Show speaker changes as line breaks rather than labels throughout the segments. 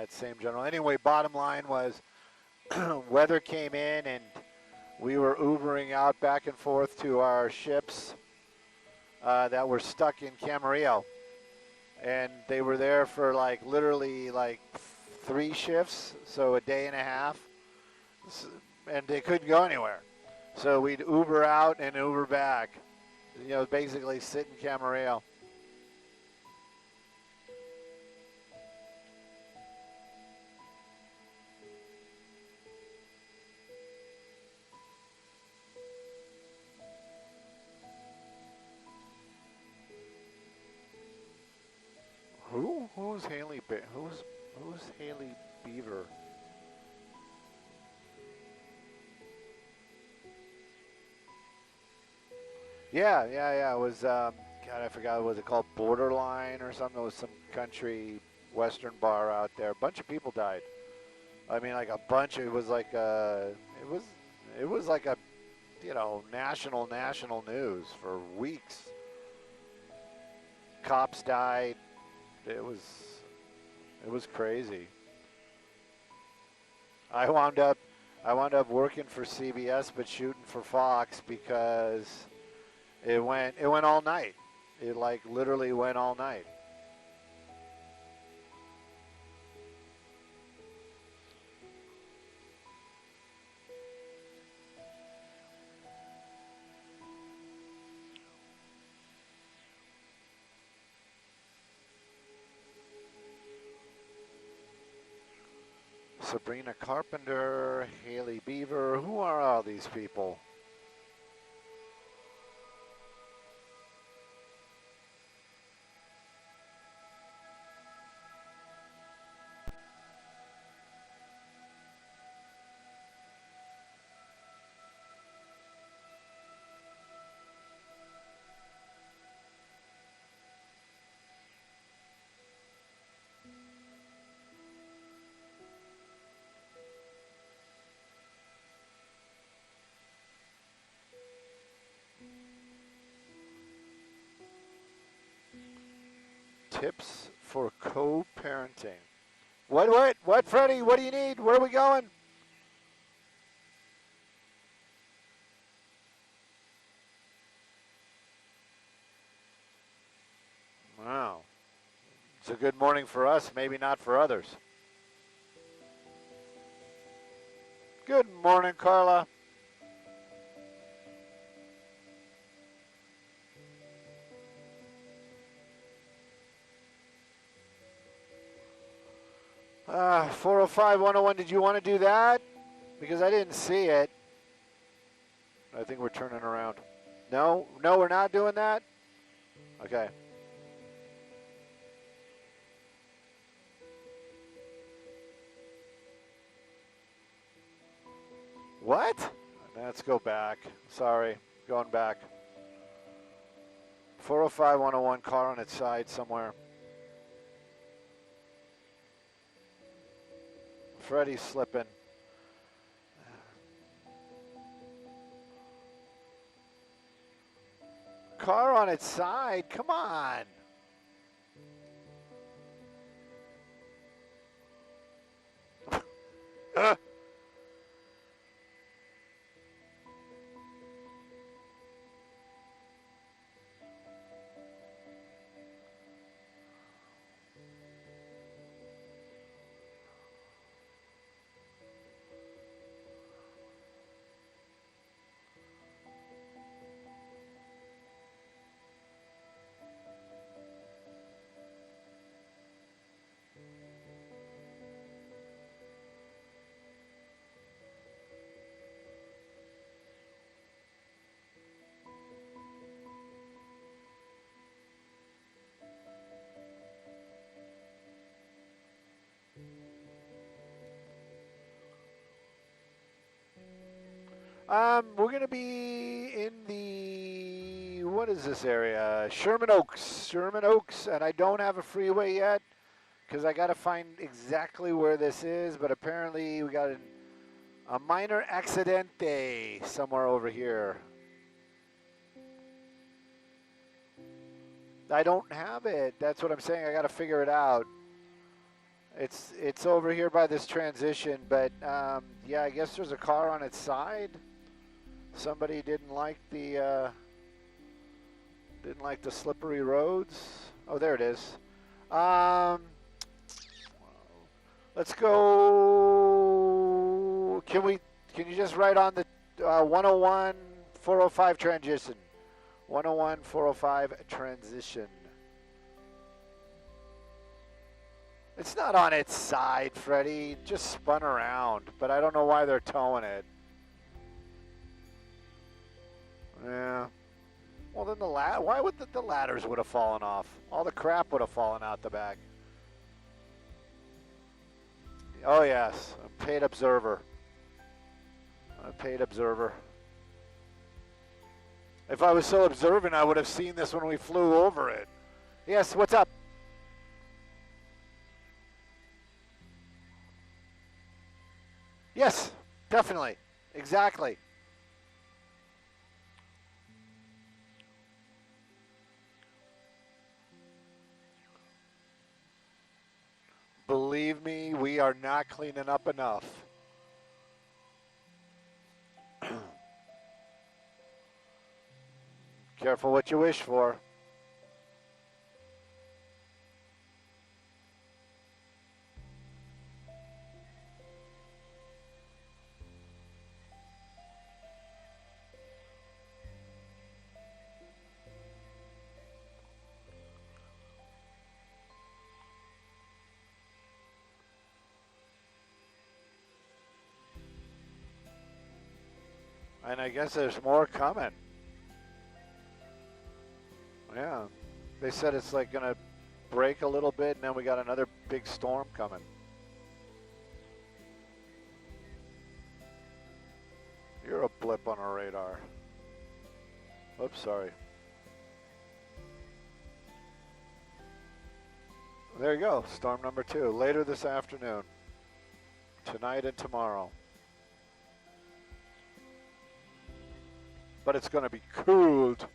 that same general. Anyway, bottom line was weather came in and we were Ubering out back and forth to our ships that were stuck in Camarillo. And they were there for like literally like 3 shifts, so a day and a half. And they couldn't go anywhere. So we'd Uber out and Uber back. You know, basically sit in Camarillo. Who's Haley? Who's Haley Beaver? Yeah. It was God, I forgot. Was it called Borderline or something? It was some country western bar out there. A bunch of people died. I mean, like a bunch. It was like it was like a national news for weeks. Cops died. It was crazy. I wound up working for CBS but shooting for Fox because it went all night. It like literally went all night. Sabrina Carpenter, Haley Beaver. Who are all these people? Tips for co-parenting. What, Freddie? What do you need? Where are we going? Wow. It's a good morning for us, maybe not for others. Good morning, Carla. Uh, 405-101, did you want to do that? Because I didn't see it. I think we're turning around. No, we're not doing that? Okay. What? Let's go back. Sorry, going back. 405-101, car on its side somewhere. Freddie's slipping. Car on its side, come on. We're going to be in the, what is this area? Sherman Oaks, and I don't have a freeway yet because I got to find exactly where this is, but apparently we got a minor accidente somewhere over here. I don't have it. That's what I'm saying. I got to figure it out. It's over here by this transition, but yeah, I guess there's a car on its side. Somebody didn't like the slippery roads. Oh, there it is. Let's go. Can you just write on the 101 405 transition? 101 405 transition. It's not on its side, Freddie. It just spun around, but I don't know why they're towing it. Yeah. Well, then why would the ladders would have fallen off? All the crap would have fallen out the back. Oh, yes. A paid observer. A paid observer. If I was so observant, I would have seen this when we flew over it. Yes, what's up? Yes, definitely. Exactly. Believe me, we are not cleaning up enough. Careful what you wish for. And I guess there's more coming. Yeah. They said it's like going to break a little bit, and then we got another big storm coming. You're a blip on our radar. Oops, sorry. There you go. Storm number 2. Later this afternoon. Tonight and tomorrow. But it's going to be cooled.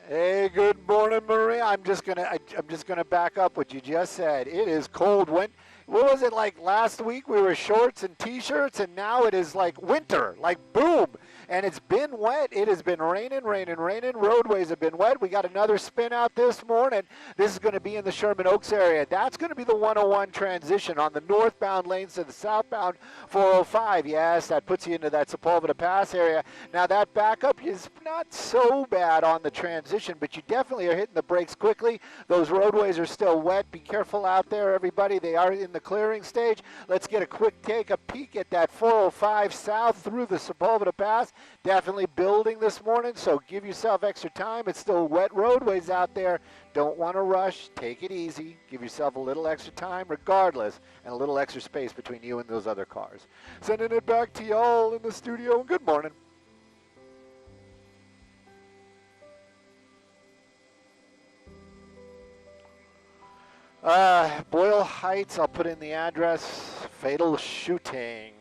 Hey, good morning, Maria. I'm just gonna back up what you just said. It is cold. What was it like last week? We were shorts and t-shirts, and now it is like winter, like boom. And it's been wet. It has been raining. Roadways have been wet. We got another spin out this morning. This is going to be in the Sherman Oaks area. That's going to be the 101 transition on the northbound lanes to the southbound 405. Yes, that puts you into that Sepulveda Pass area. Now that backup is not so bad on the transition, but you definitely are hitting the brakes quickly. Those roadways are still wet. Be careful out there, everybody. They are in the clearing stage. Let's get a quick peek at that 405 south through the Sepulveda Pass. Definitely building this morning, so give yourself extra time. It's still wet roadways out there. Don't want to rush. Take it easy. Give yourself a little extra time regardless, and a little extra space between you and those other cars. Sending it back to y'all in the studio. Good morning. Boyle Heights, I'll put in the address. Fatal shooting.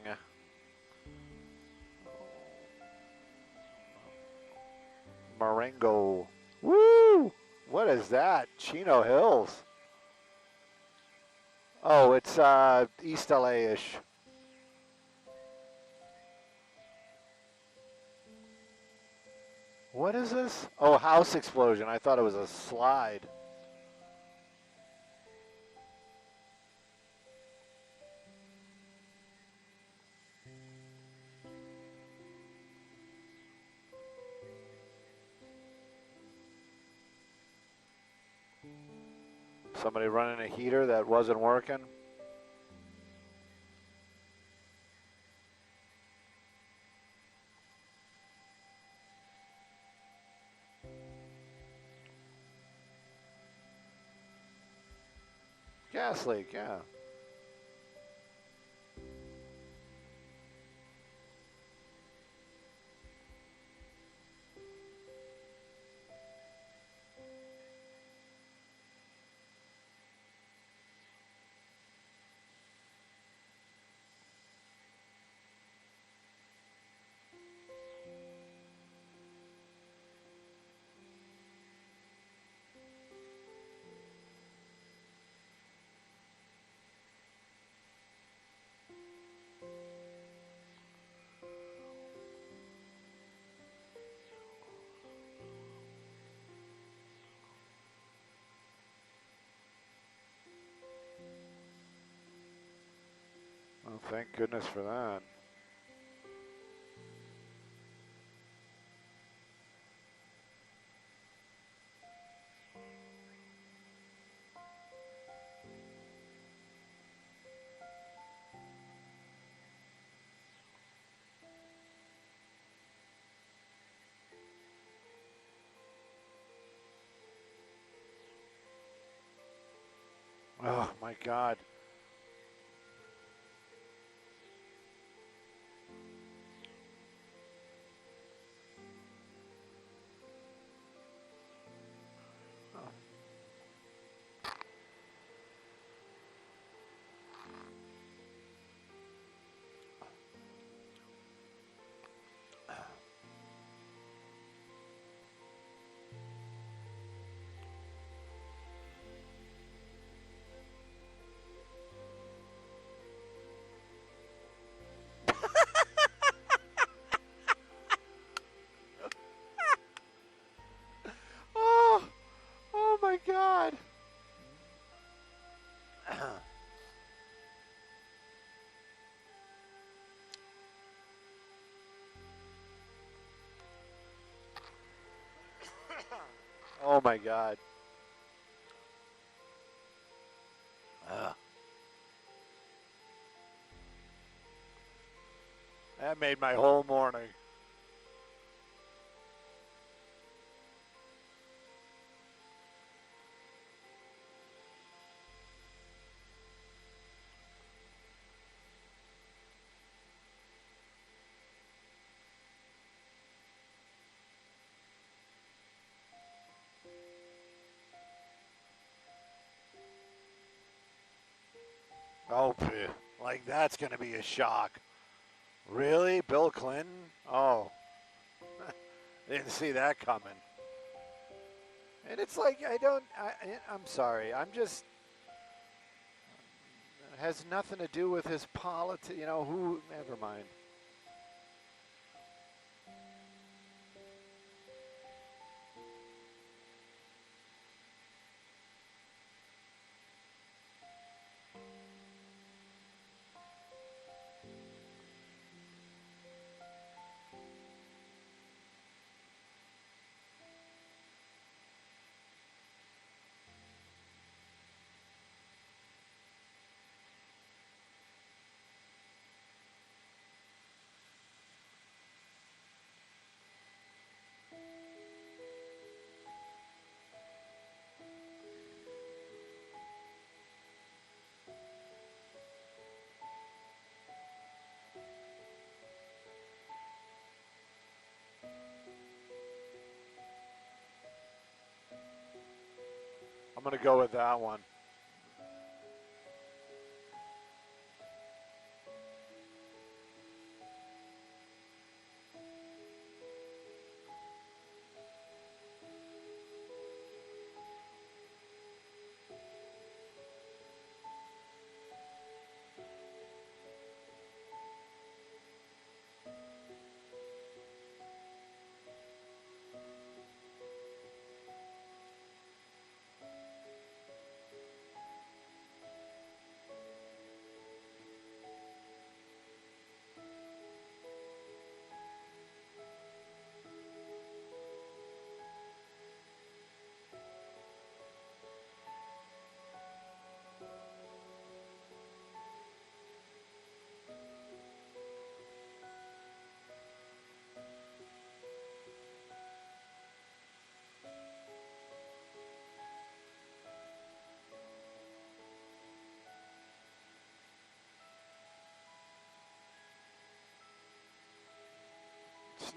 Marengo. Woo! What is that? Chino Hills. Oh, it's East LA-ish. What is this? Oh, house explosion. I thought it was a slide. Somebody running a heater that wasn't working. Gas leak, yeah. Well, thank goodness for that. Oh my God. Oh, oh my God. Oh my God. That made my whole morning. Oh, like that's going to be a shock. Really? Bill Clinton? Oh, didn't see that coming. And it's like, I'm sorry. I'm just, it has nothing to do with his politics. You know, never mind. I'm going to go with that one.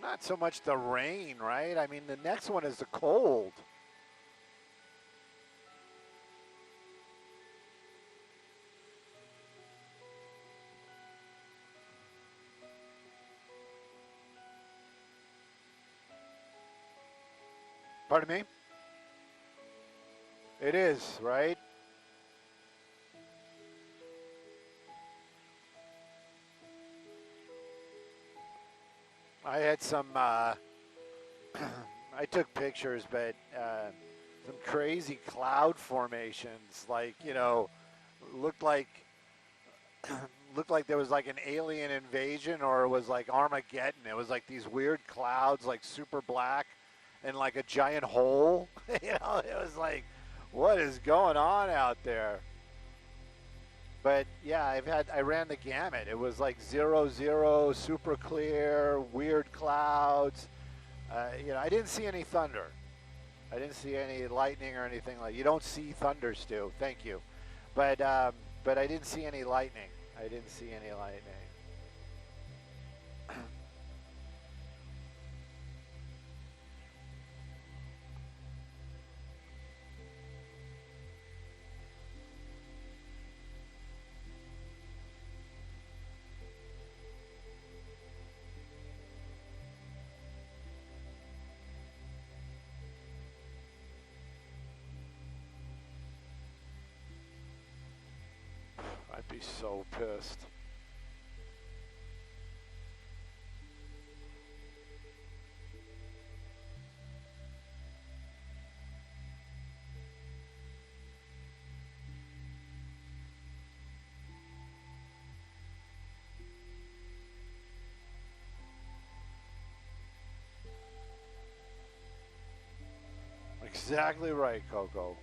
Not so much the rain, right? I mean, the next one is the cold. Pardon me? It is, right? I had some, I took pictures, but some crazy cloud formations, like, you know, looked like looked like there was like an alien invasion, or it was like Armageddon. It was like these weird clouds, like super black, and like a giant hole. You know, it was like, what is going on out there? But yeah, I ran the gamut. It was like 0, super clear, weird clouds. You know, I didn't see any thunder. I didn't see any lightning or anything like. You don't see thunder, Stu. Thank you, but I didn't see any lightning. I didn't see any lightning. I'd be so pissed. Exactly right, Coco.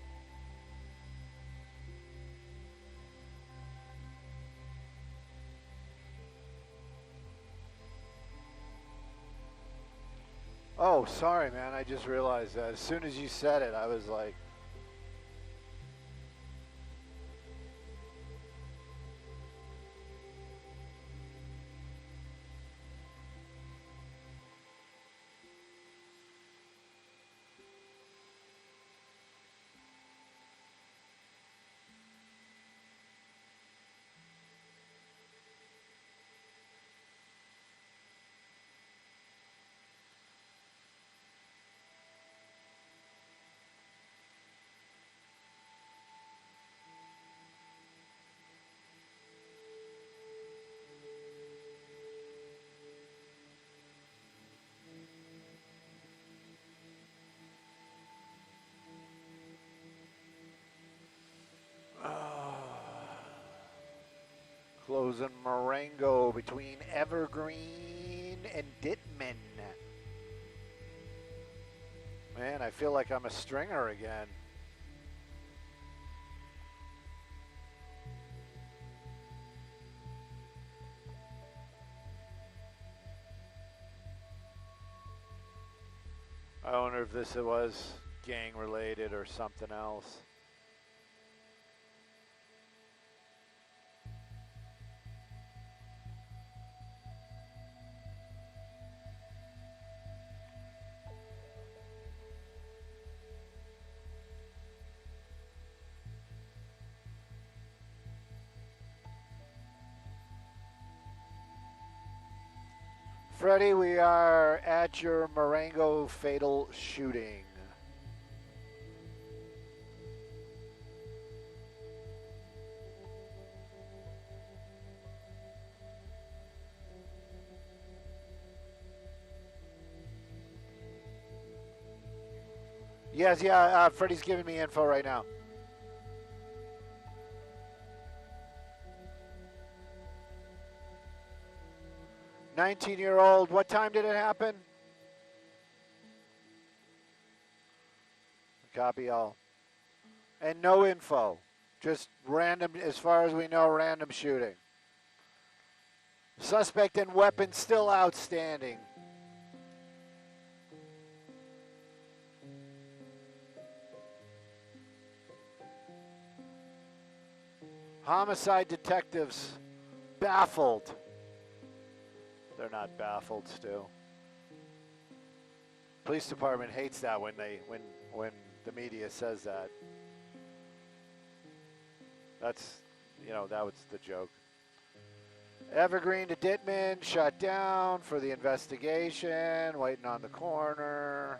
Oh, sorry, man. I just realized that as soon as you said it, I was like, closing Marengo between Evergreen and Dittman. Man, I feel like I'm a stringer again. I wonder if this was gang related or something else. Freddie, we are at your Marengo fatal shooting. Yes, yeah, Freddie's giving me info right now. "19-year-old, what time did it happen?" Copy all. And no info. Just random, as far as we know, random shooting. Suspect and weapon still outstanding. Homicide detectives baffled. They're not baffled, Stu. Police department hates that when the media says that. That's, you know, that was the joke. Evergreen to Dittman, shut down for the investigation, waiting on the coroner.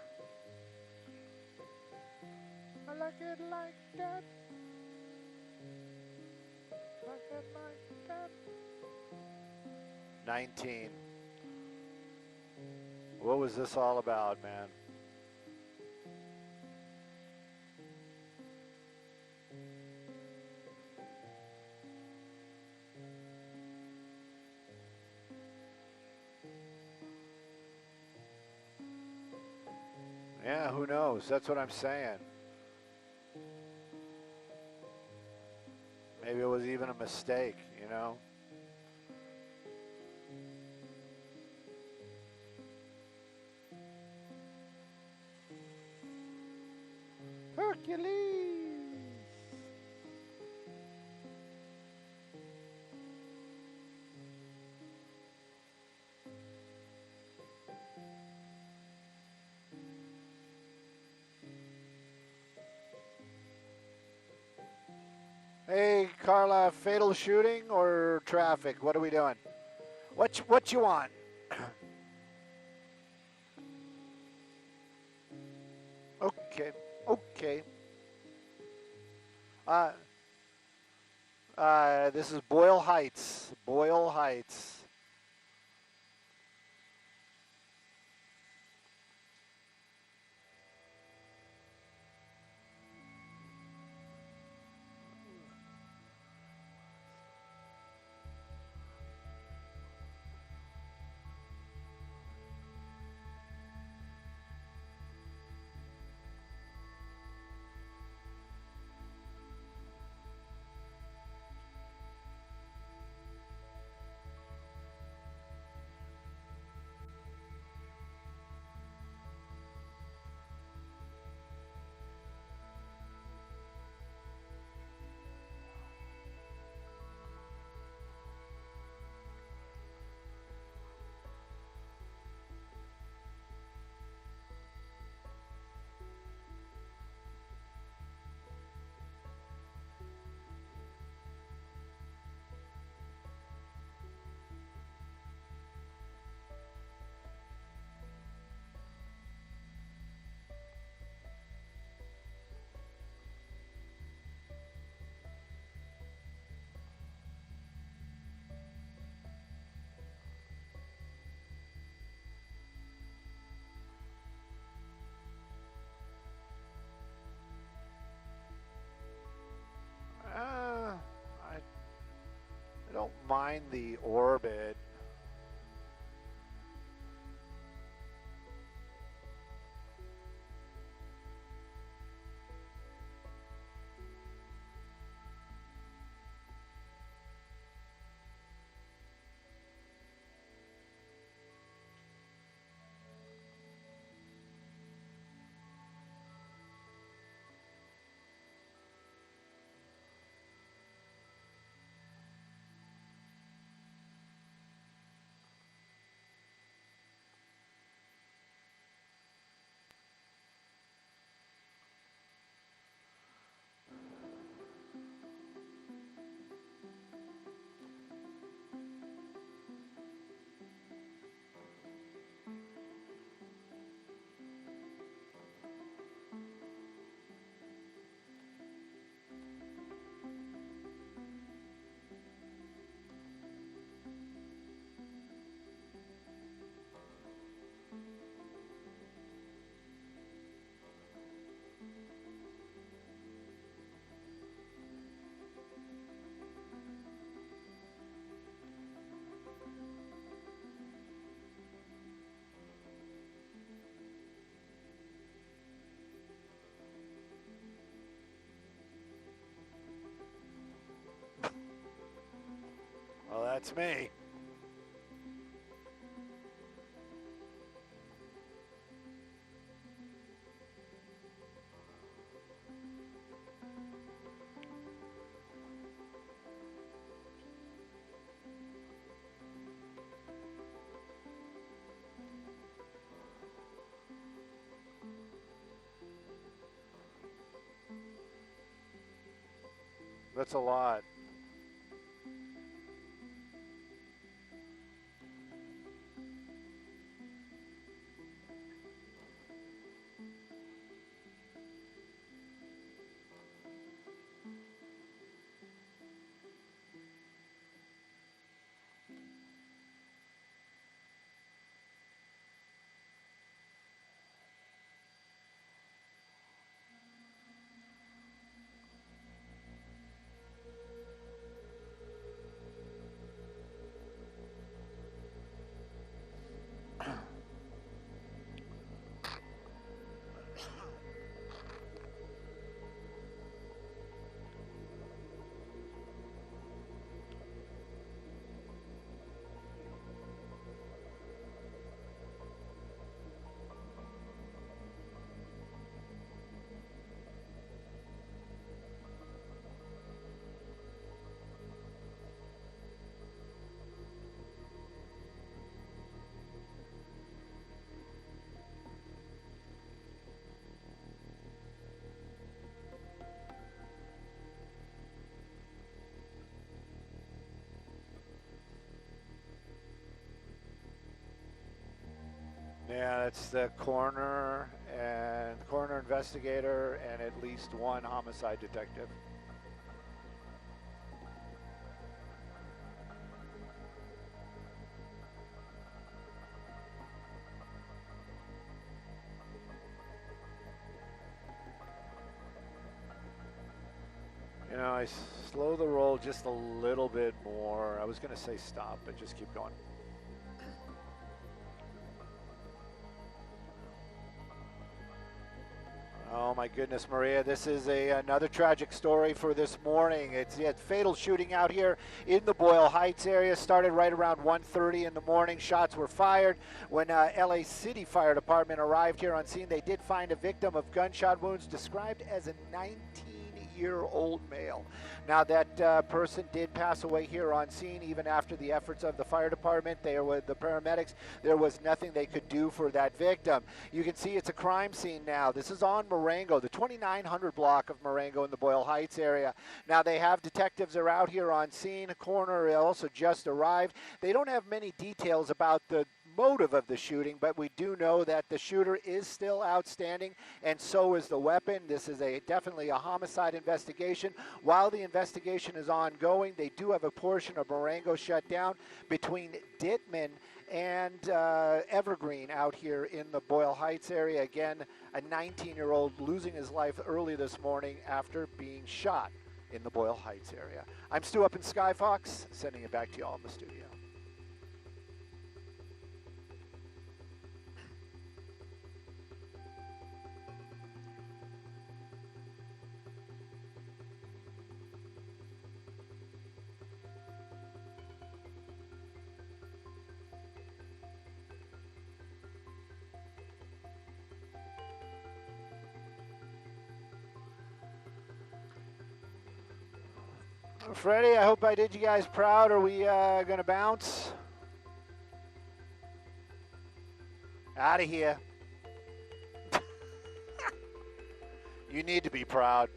I like it like that. Like it like that. 19. What was this all about, man? Yeah, who knows? That's what I'm saying. Maybe it was even a mistake, you know? Hercules! Hey, Carla, fatal shooting or traffic? What are we doing? What you want? Okay, okay. This is Boyle Heights. Boyle Heights. I don't mind the orbit. Well, that's me. That's a lot. Yeah, it's the coroner and coroner investigator and at least one homicide detective. You know, I slow the roll just a little bit more. I was going to say stop, but just keep going. Oh my goodness, Maria, this is another tragic story for this morning. It's a fatal shooting out here in the Boyle Heights area. Started right around 1:30 in the morning. Shots were fired. When LA City Fire Department arrived here on scene, they did find a victim of gunshot wounds described as a 19-year-old male. Now that person did pass away here on scene even after the efforts of the fire department. There were the paramedics. There was nothing they could do for that victim. You can see it's a crime scene now. This is on Marengo, the 2900 block of Marengo in the Boyle Heights area. Now they have detectives are out here on scene. A coroner also just arrived. They don't have many details about the motive of the shooting, but we do know that the shooter is still outstanding, and so is the weapon. This is definitely a homicide investigation. While the investigation is ongoing, they do have a portion of Marengo shut down between Dittman and Evergreen out here in the Boyle Heights area. Again, a 19-year-old losing his life early this morning after being shot in the Boyle Heights area. I'm Stu up in Skyfox, sending it back to y'all in the studio. Freddie, I hope I did you guys proud. Are we going to bounce? Out of here. You need to be proud.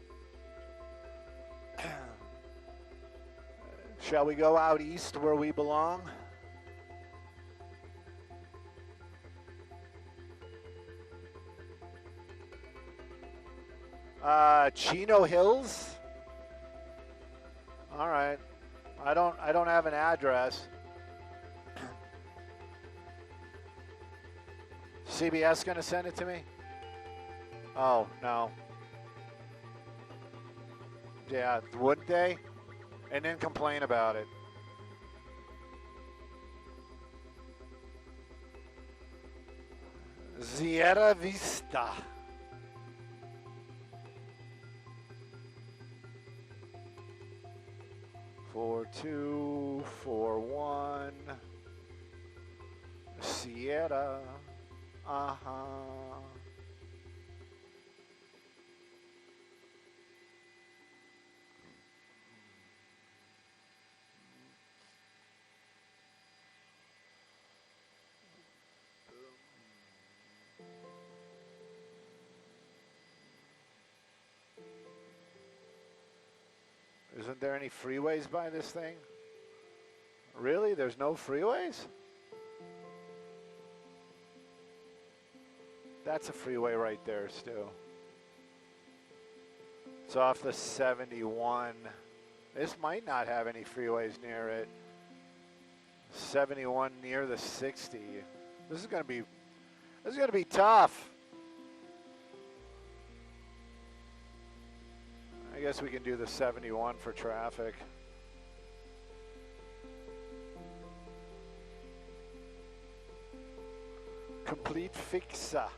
Shall we go out east where we belong? Chino Hills? All right. I don't have an address. CBS going to send it to me? Oh, no. Yeah, wouldn't they? And then complain about it. Sierra Vista. Four, 2, 4, 1. Sierra. Isn't there any freeways by this thing? Really? There's no freeways? That's a freeway right there, Stu. It's off the 71. This might not have any freeways near it. 71 near the 60. This is gonna be tough. I guess we can do the 71 for traffic. Complete fixa.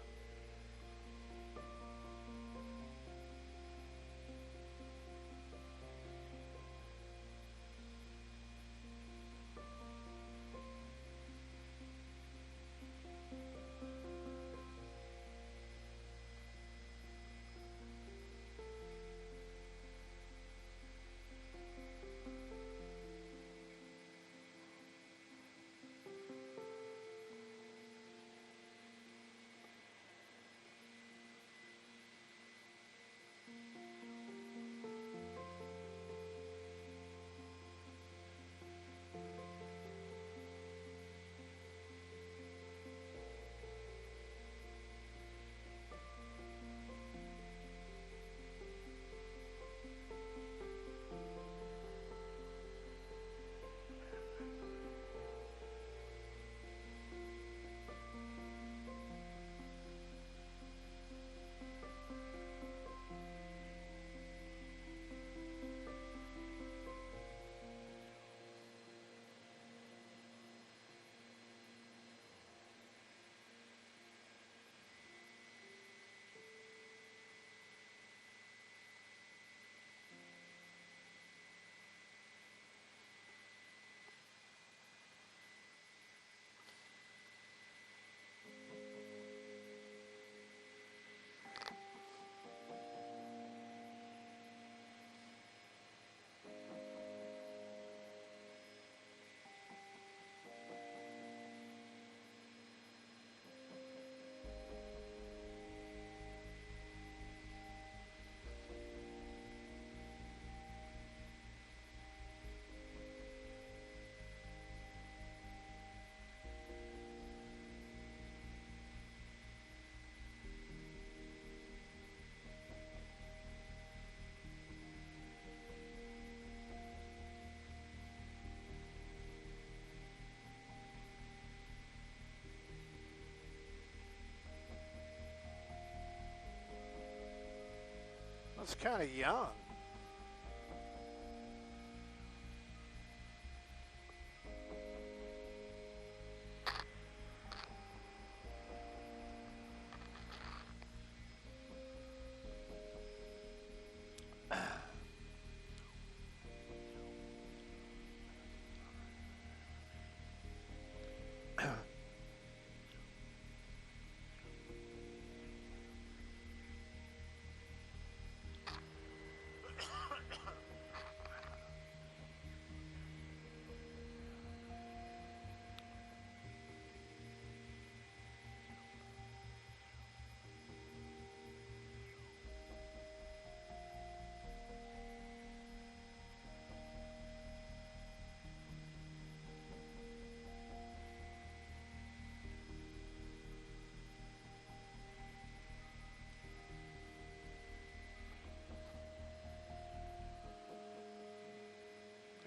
That's kind of young.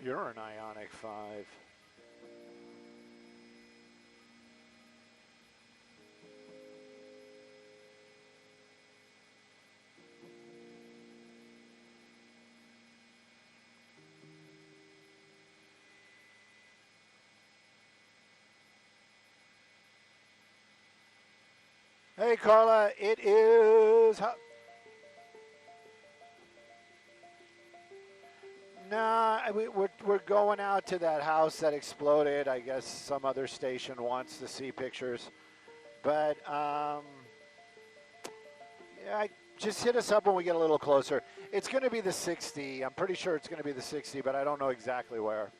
You're an Ionic 5. Hey, Carla, it is... Nah, we're going out to that house that exploded. I guess some other station wants to see pictures. But, yeah, just hit us up when we get a little closer. It's going to be the 60. I'm pretty sure it's going to be the 60, but I don't know exactly where.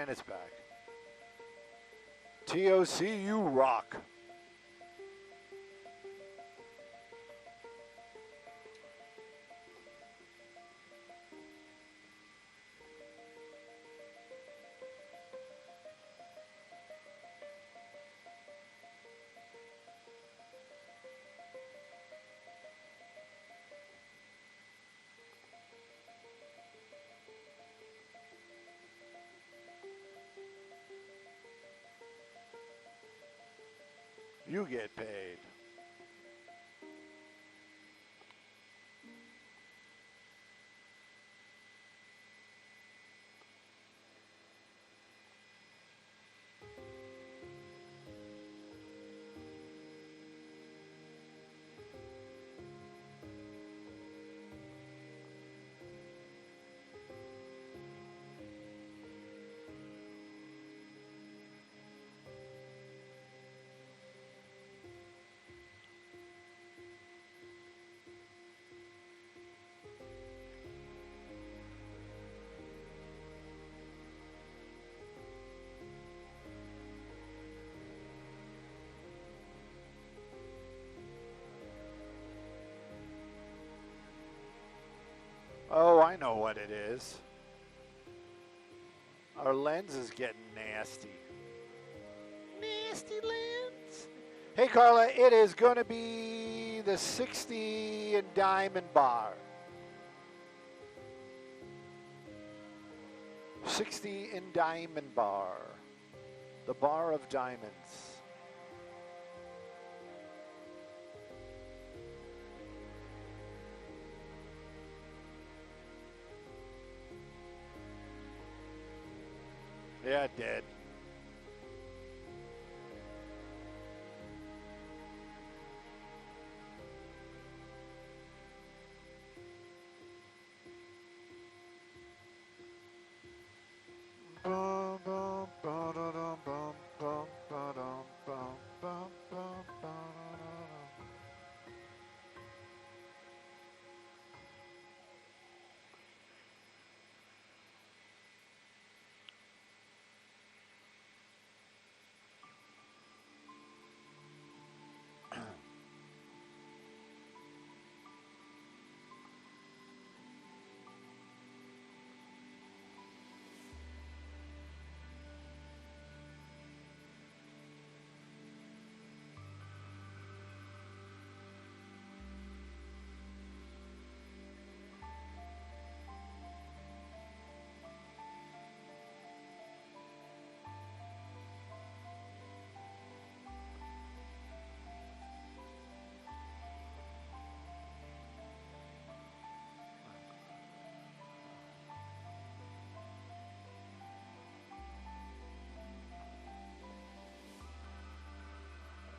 And it's back. TOC, you rock. You get paid. Oh, I know what it is. Our lens is getting nasty. Nasty lens. Hey, Carla, it is going to be the 60 in Diamond Bar. 60 in Diamond Bar. The Bar of Diamonds. Yeah, it did.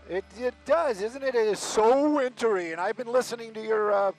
It does, isn't it? It is so wintry, and I've been listening to your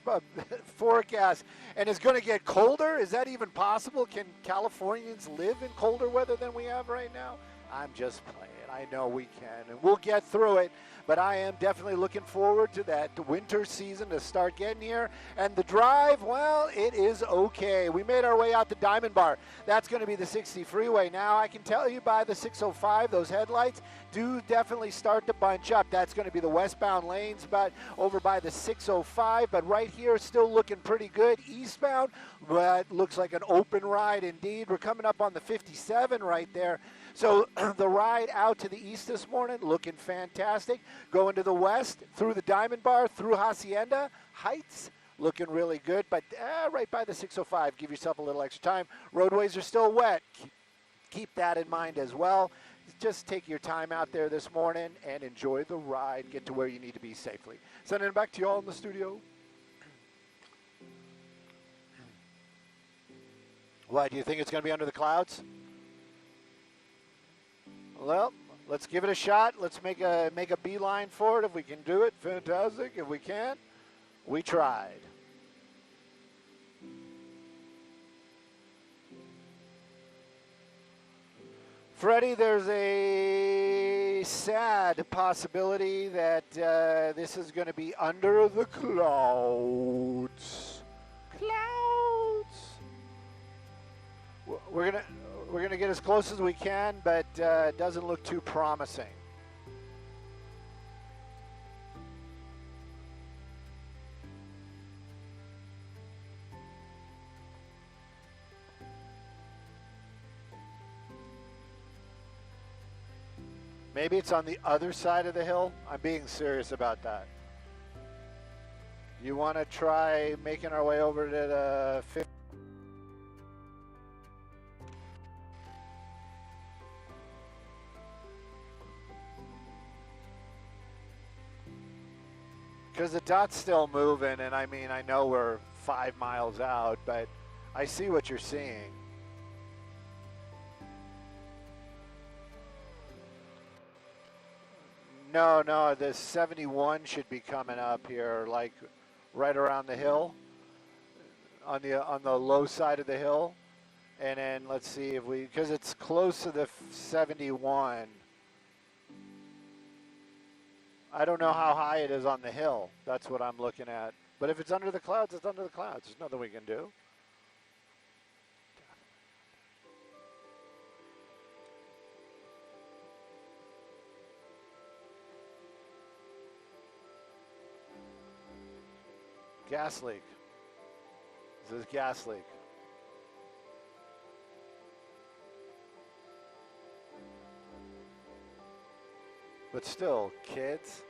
forecast, and it's going to get colder. Is that even possible? Can Californians live in colder weather than we have right now? I'm just playing. I know we can, and we'll get through it. But I am definitely looking forward to that winter season to start getting here. And the drive, well, it is okay. We made our way out to Diamond Bar. That's going to be the 60 freeway. Now, I can tell you by the 605, those headlights do definitely start to bunch up. That's going to be the westbound lanes, but over by the 605. But right here, still looking pretty good. Eastbound, but looks like an open ride indeed. We're coming up on the 57 right there. So the ride out to the east this morning, looking fantastic. Going to the west, through the Diamond Bar, through Hacienda Heights, looking really good. But right by the 605, give yourself a little extra time. Roadways are still wet. Keep that in mind as well. Just take your time out there this morning and enjoy the ride. Get to where you need to be safely. Sending it back to you all in the studio. Why, do you think it's going to be under the clouds? Well, let's give it a shot. Let's make a beeline for it. If we can do it, fantastic. If we can't, we tried. Freddie, there's a sad possibility that this is going to be under the clouds. Clouds. We're We're going to get as close as we can, but it doesn't look too promising. Maybe it's on the other side of the hill. I'm being serious about that. You want to try making our way over to the 50? Because the dot's still moving, and I mean, I know we're 5 miles out, but I see what you're seeing. No, no, the 71 should be coming up here, like right around the hill, on the low side of the hill, and then let's see if we, because it's close to the 71. I don't know how high it is on the hill. That's what I'm looking at. But if it's under the clouds, it's under the clouds. There's nothing we can do. Gas leak. This is gas leak. But still, kids.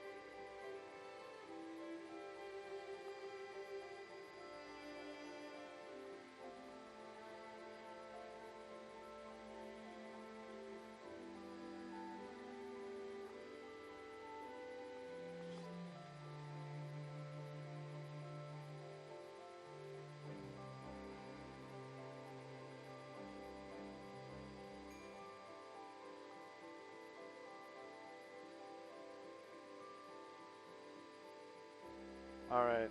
All right.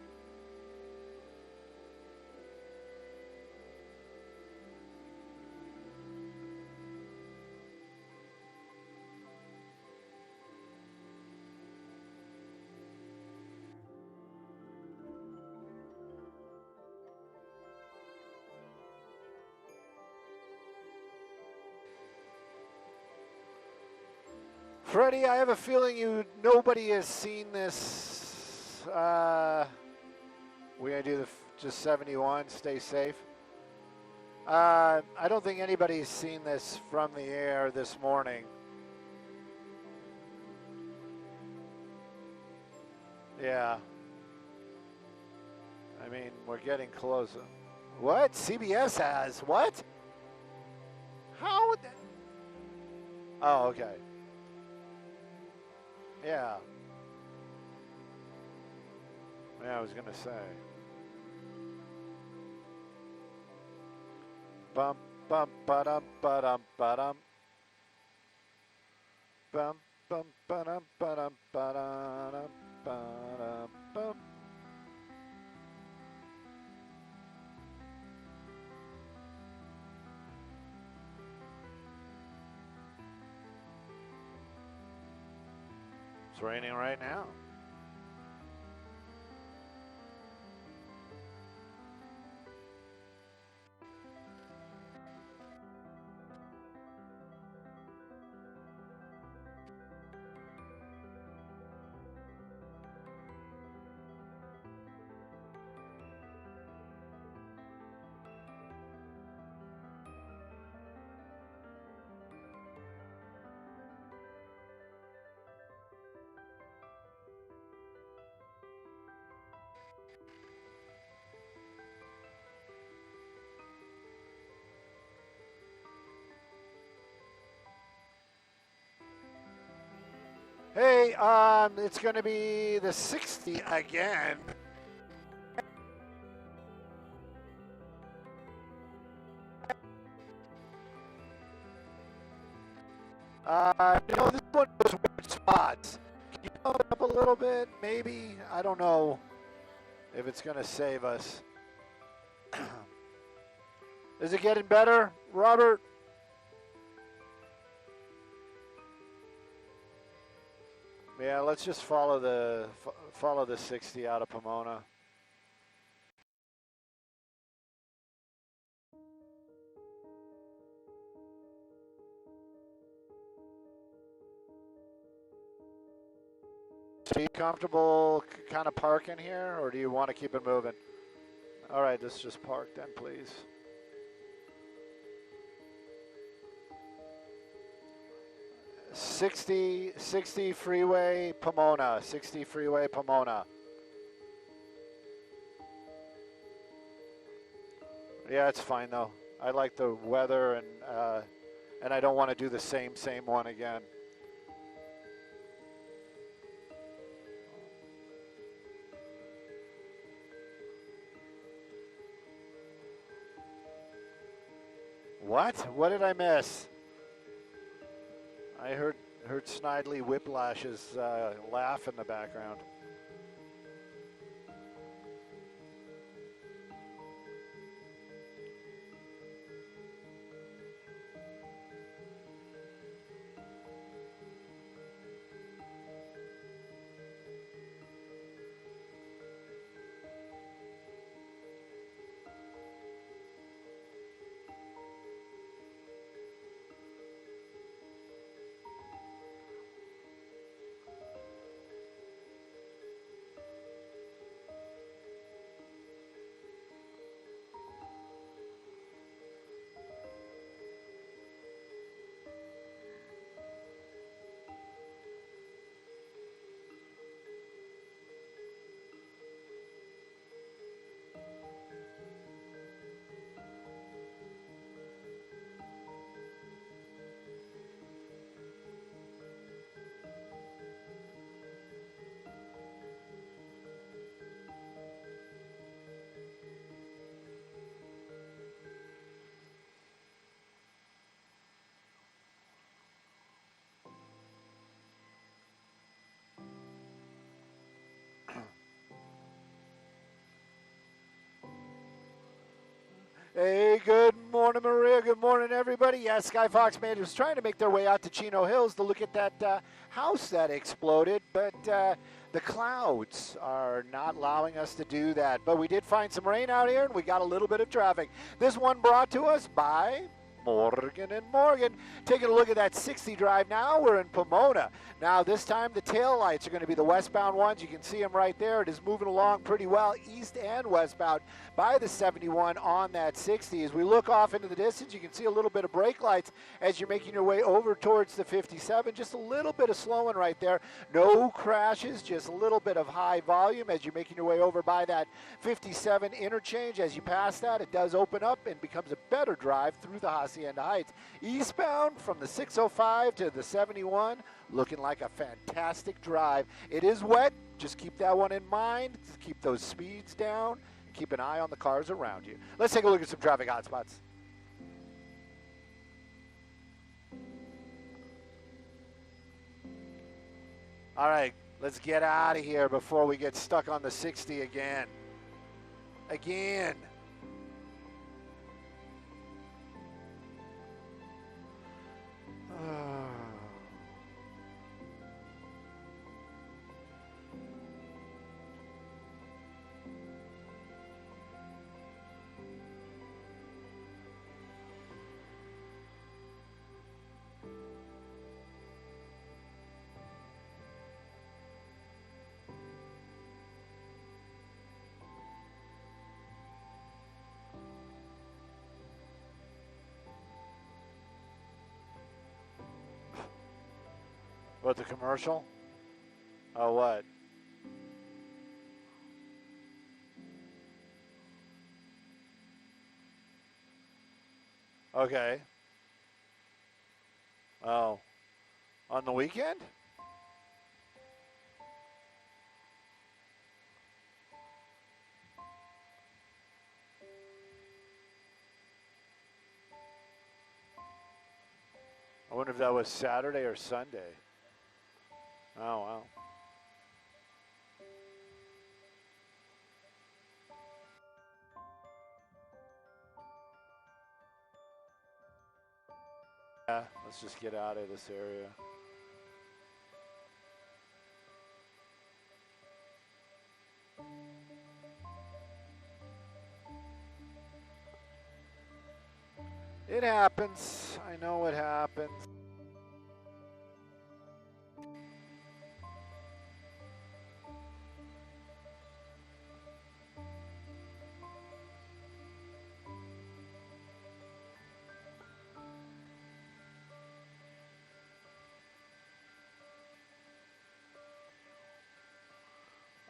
Freddie, I have a feeling nobody has seen this. We're going to do just 71, stay safe. I don't think anybody's seen this from the air this morning. Yeah. I mean, we're getting closer. What? CBS has? What? How would that? Oh, okay. Yeah. Yeah, I was gonna say. Bum bum ba-dum ba-dum ba-dum. Bum bum ba-dum ba-dum ba-dum ba-dum bum. It's raining right now. Hey, it's going to be the 60 again. This one was weird spots. Can you blow it up a little bit? Maybe. I don't know if it's going to save us. Is it getting better, Robert? Yeah, let's just follow the 60 out of Pomona. Are you comfortable kind of parking here, or do you want to keep it moving? All right, let's just park then, please. '60 Freeway, Pomona. 60 Freeway, Pomona. Yeah, it's fine though. I like the weather, and I don't want to do the same one again. What? What did I miss? I heard Snidely Whiplash's laugh in the background. Hey, good morning, Maria. Good morning, everybody. Yeah, Sky Fox man was trying to make their way out to Chino Hills to look at that house that exploded, but the clouds are not allowing us to do that. But we did find some rain out here, and we got a little bit of traffic. This one brought to us by Morgan and Morgan. Taking a look at that 60 drive now, we're in Pomona. Now this time the tail lights are going to be the westbound ones. You can see them right there. It is moving along pretty well east and westbound by the 71 on that 60. As we look off into the distance, you can see a little bit of brake lights as you're making your way over towards the 57. Just a little bit of slowing right there. No crashes, just a little bit of high volume as you're making your way over by that 57 interchange. As you pass that, it does open up and becomes a better drive through the Hacienda Heights. Eastbound from the 605 to the 71, looking like a fantastic drive. It is wet. Just keep that one in mind. Keep those speeds down. Keep an eye on the cars around you. Let's take a look at some traffic hotspots. All right, let's get out of here before we get stuck on the 60 again. Again. What, the commercial? Oh, what? Okay. Oh. On the weekend? I wonder if that was Saturday or Sunday. Oh, wow. Yeah, let's just get out of this area. It happens. I know it happens.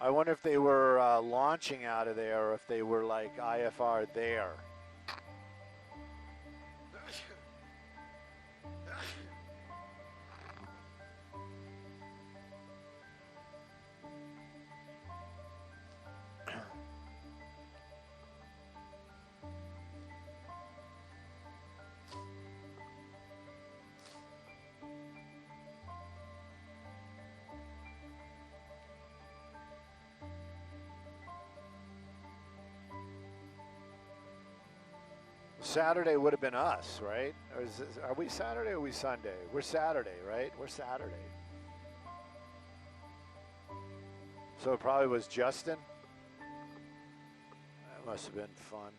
I wonder if they were launching out of there or if they were like IFR there. Saturday would have been us, right? Or are we Saturday or are we Sunday? We're Saturday, right? We're Saturday. So it probably was Justin. That must have been fun.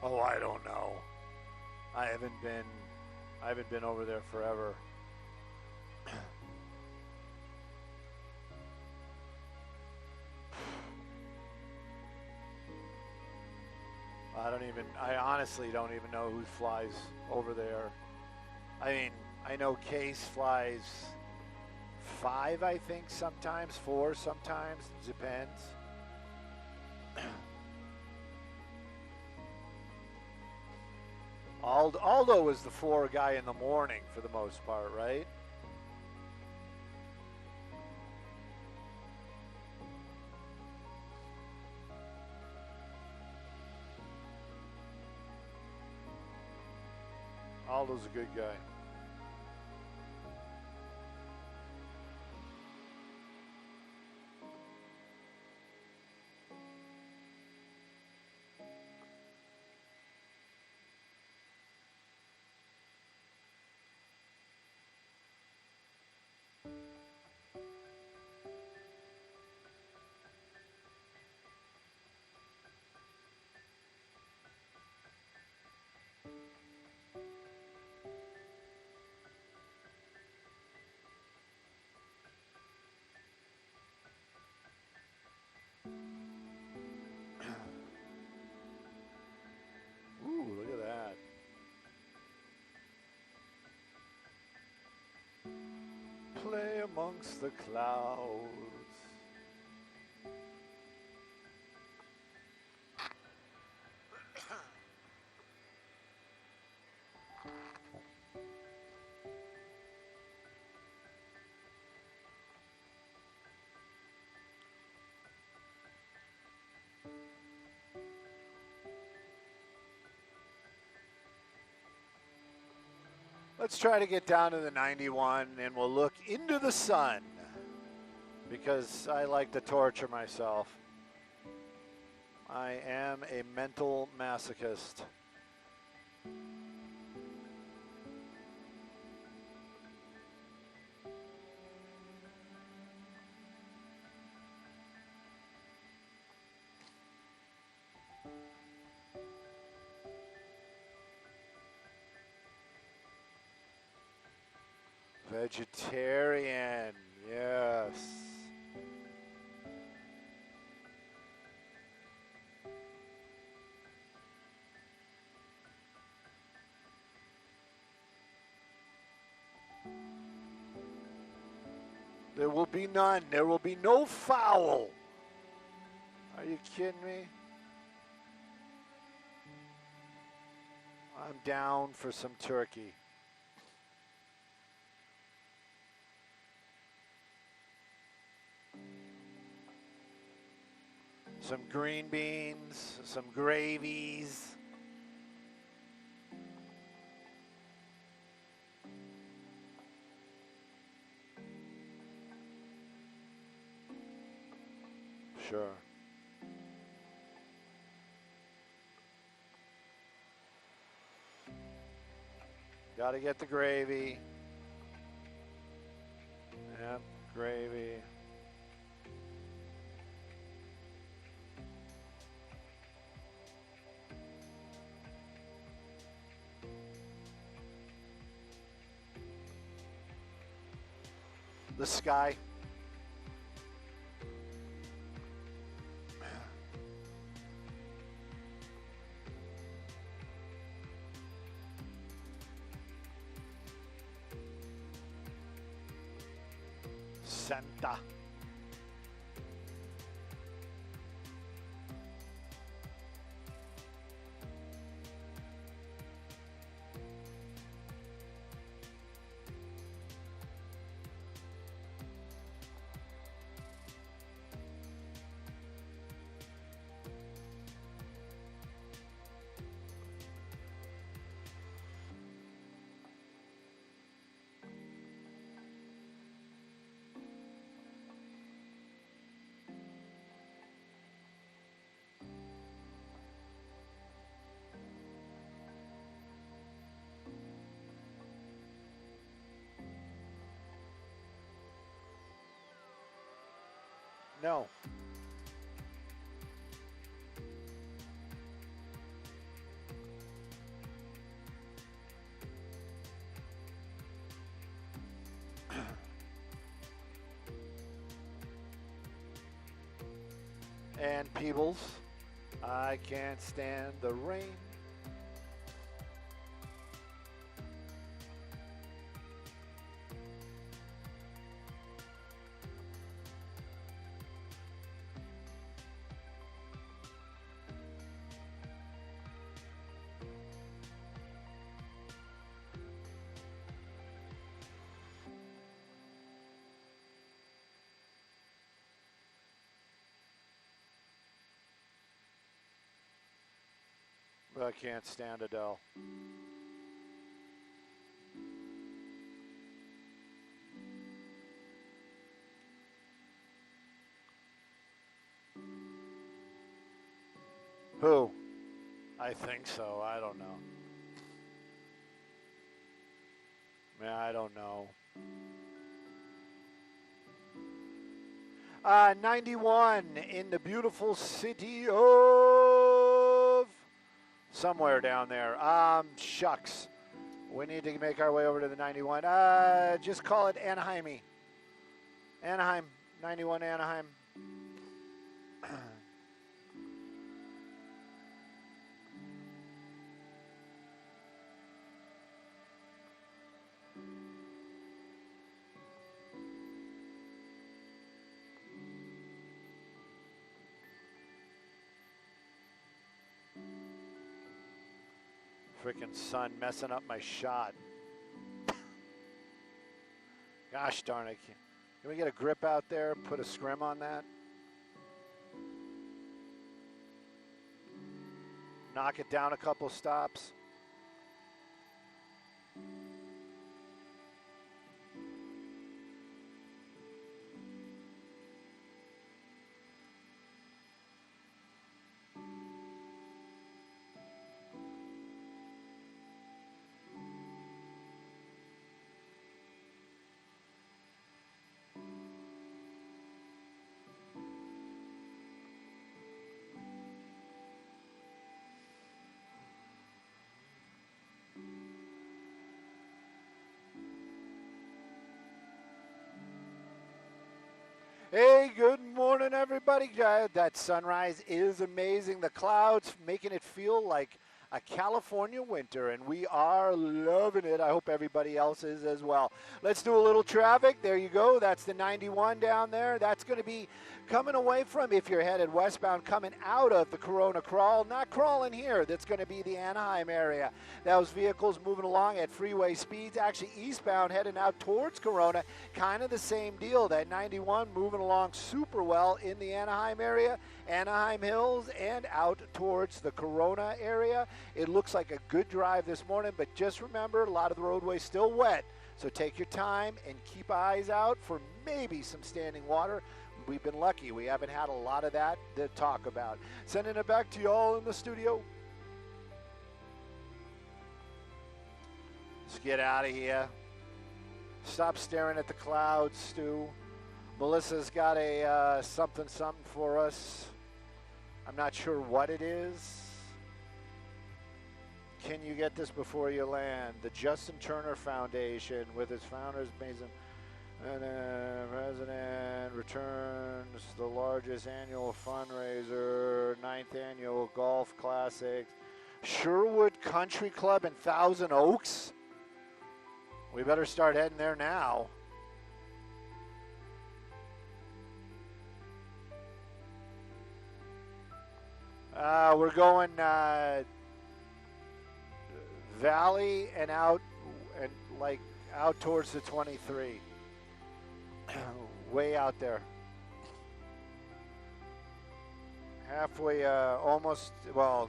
Oh, I don't know. I haven't been over there forever. I honestly don't even know who flies over there. I mean, I know Case flies 5, I think, sometimes 4, sometimes, depends. Aldo was the 4 guy in the morning for the most part, right? Aldo's a good guy. Ooh, look at that. Play amongst the clouds. Let's try to get down to the 91 and we'll look into the sun because I like to torture myself. I am a mental masochist. Vegetarian, yes. There will be none. There will be no fowl. Are you kidding me? I'm down for some turkey. Some green beans, some gravies. sure. Got to get the gravy. Yep, gravy. The sky. Santa. No. And Peebles, I can't stand the rain. I can't stand Adele. Who? I think so. I don't know. Man, I don't know. 91 in the beautiful city of somewhere down there. Shucks. We need to make our way over to the 91. Just call it Anaheim-y. Anaheim. 91 Anaheim. Freaking sun messing up my shot. Gosh darn it. Can we get a grip out there? Put a scrim on that? Knock it down a couple stops. Hey, good morning, everybody. That sunrise is amazing. The clouds making it feel like a California winter, and we are loving it. I hope everybody else is as well. Let's do a little traffic. There you go. That's the 91 down there. That's going to be coming away from, if you're headed westbound, coming out of the Corona Crawl. Not crawling here. That's going to be the Anaheim area. Those vehicles moving along at freeway speeds. Actually, eastbound heading out towards Corona. Kind of the same deal. That 91 moving along super well in the Anaheim area, Anaheim Hills, and out towards the Corona area. It looks like a good drive this morning, but just remember, a lot of the roadway's still wet. So take your time and keep eyes out for maybe some standing water. we've been lucky. We haven't had a lot of that to talk about. Sending it back to y'all in the studio. Let's get out of here. Stop staring at the clouds, Stu. Melissa's got a something for us. I'm not sure what it is. Can you get this before you land? The Justin Turner Foundation with its founders, Mason and President, returns the largest annual fundraiser, 9th annual golf classics. Sherwood Country Club in Thousand Oaks. We better start heading there now. We're going valley and out and like out towards the 23. Way out there. Halfway, almost, well,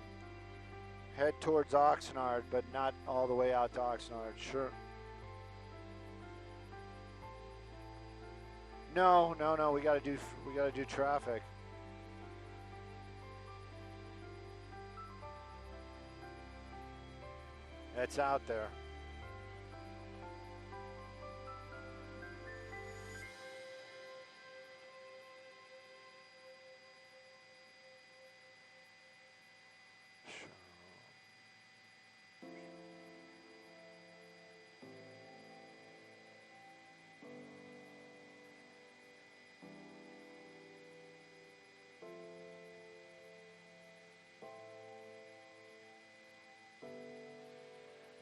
head towards Oxnard, but not all the way out to Oxnard. Sure. No. We gotta do traffic. It's out there.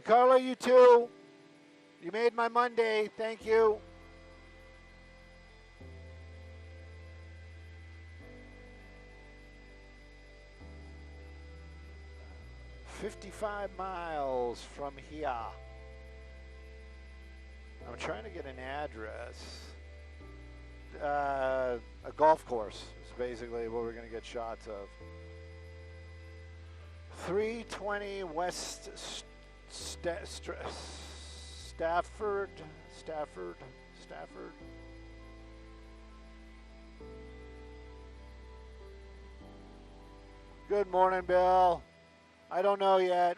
Carla, you too. You made my Monday. Thank you. "55 miles from here." I'm trying to get an address. A golf course is basically what we're going to get shots of. 320 West Stafford. Good morning, Bill. I don't know yet.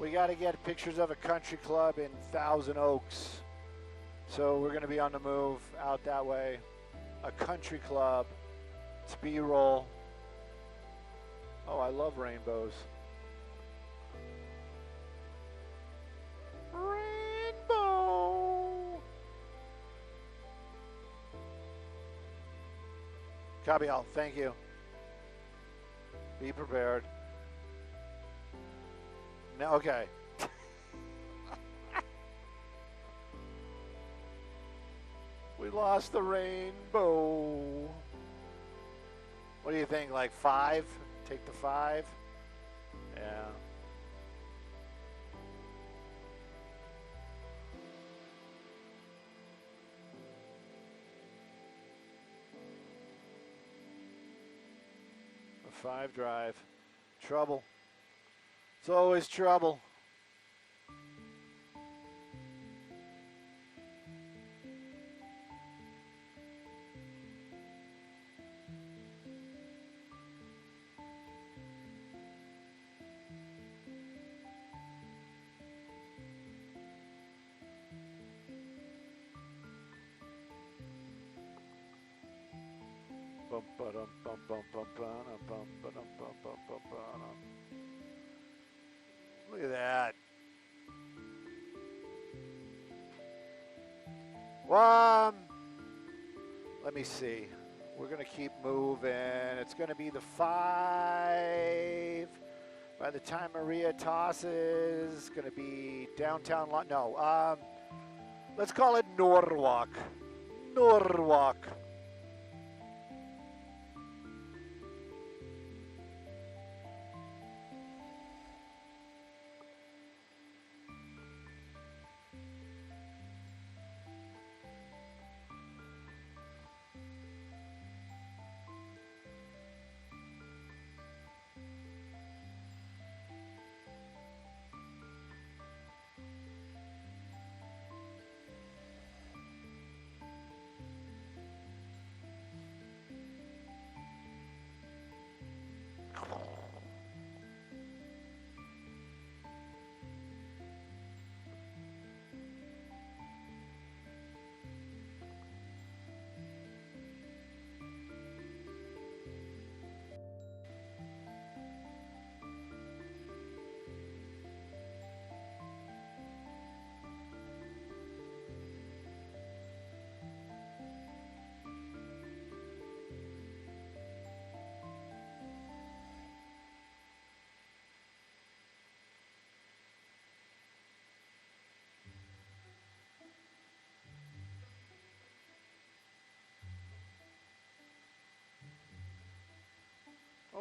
We got to get pictures of a country club in Thousand Oaks. So we're going to be on the move out that way. A country club. It's B-roll. Oh, I love rainbows. Rainbow. Copy all. Thank you. Be prepared. No, okay. We lost the rainbow. What do you think? Like 5? Take the 5? Yeah. A 5 drive. Trouble. It's always trouble. Look at that. Let me see. We're going to keep moving. It's going to be the 5. By the time Maria tosses, it's going to be downtown. No, let's call it Norwalk. Norwalk.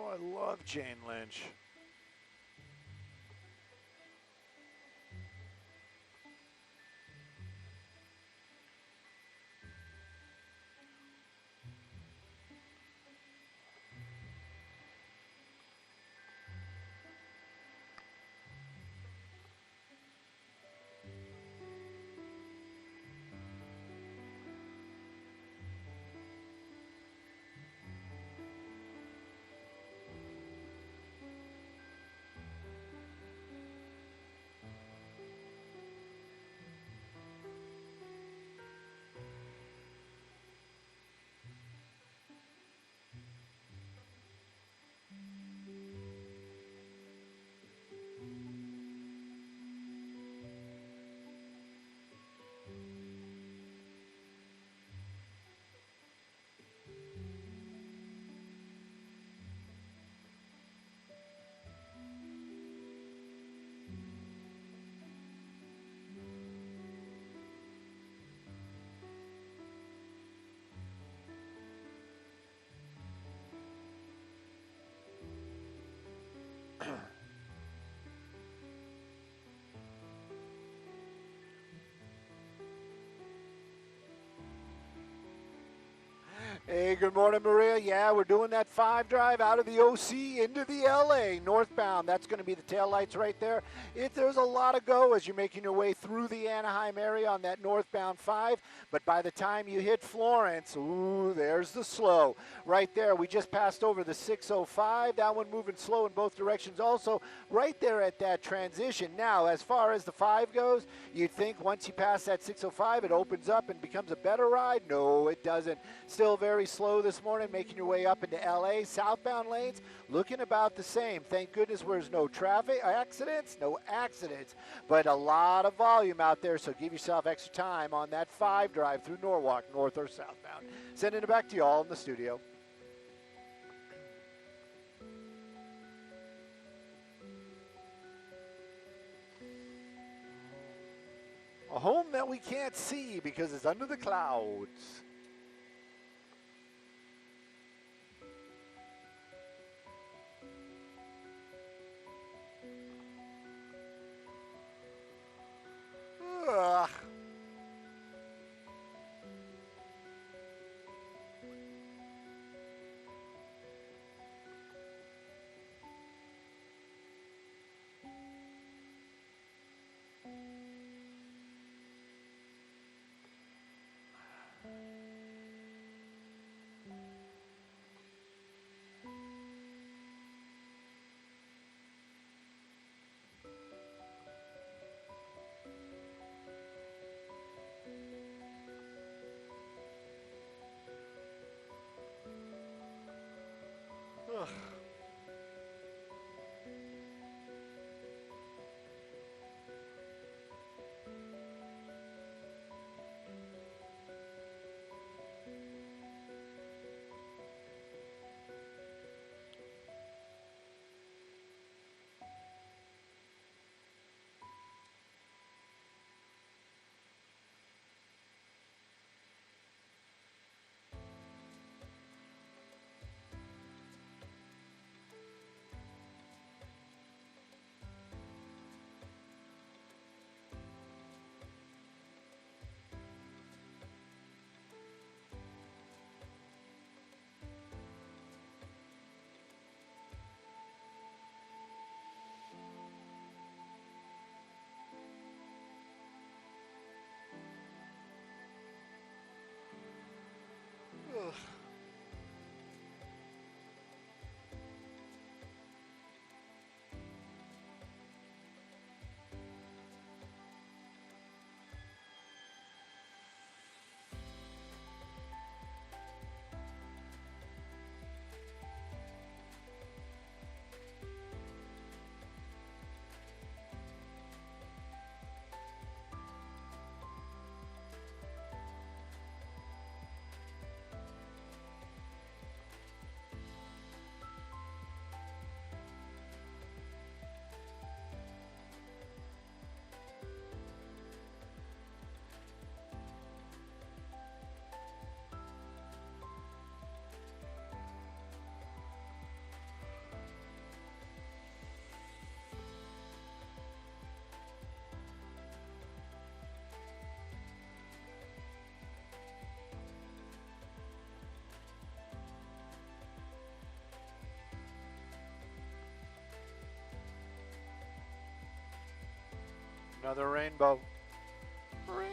Oh, I love Jane Lynch. Hey, good morning, Maria. Yeah, we're doing that 5 drive out of the OC into the LA northbound. That's going to be the taillights right there. There's a lot of go as you're making your way through the Anaheim area on that northbound 5. But by the time you hit Florence, ooh, there's the slow. Right there, we just passed over the 605. That one moving slow in both directions also. Right there at that transition. Now, as far as the 5 goes, you'd think once you pass that 605, it opens up and becomes a better ride. No, it doesn't. Still very slow this morning, making your way up into LA. Southbound lanes looking about the same. Thank goodness there's no traffic accidents, but a lot of volume out there, so give yourself extra time on that 5 drive through Norwalk, north or southbound. Sending it back to you all in the studio. A home that we can't see because it's under the clouds. Ugh. Ugh. Another rainbow. Rainbow.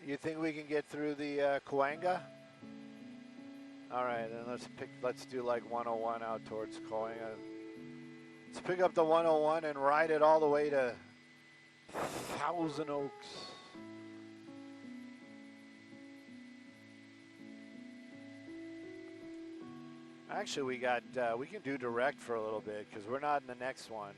You think we can get through the Cahuenga? All right, then let's do like 101 out towards Cahuenga. Let's pick up the 101 and ride it all the way to Thousand Oaks. Actually, we can do direct for a little bit because we're not in the next one.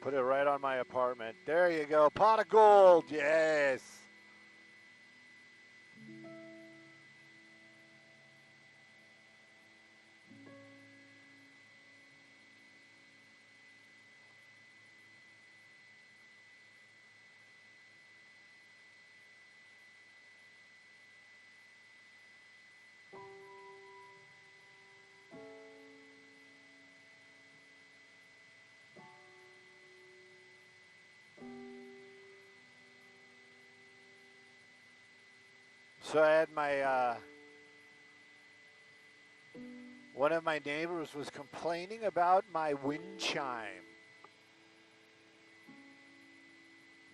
Put it right on my apartment. There you go. Pot of gold. Yes. So I had my, one of my neighbors was complaining about my wind chime.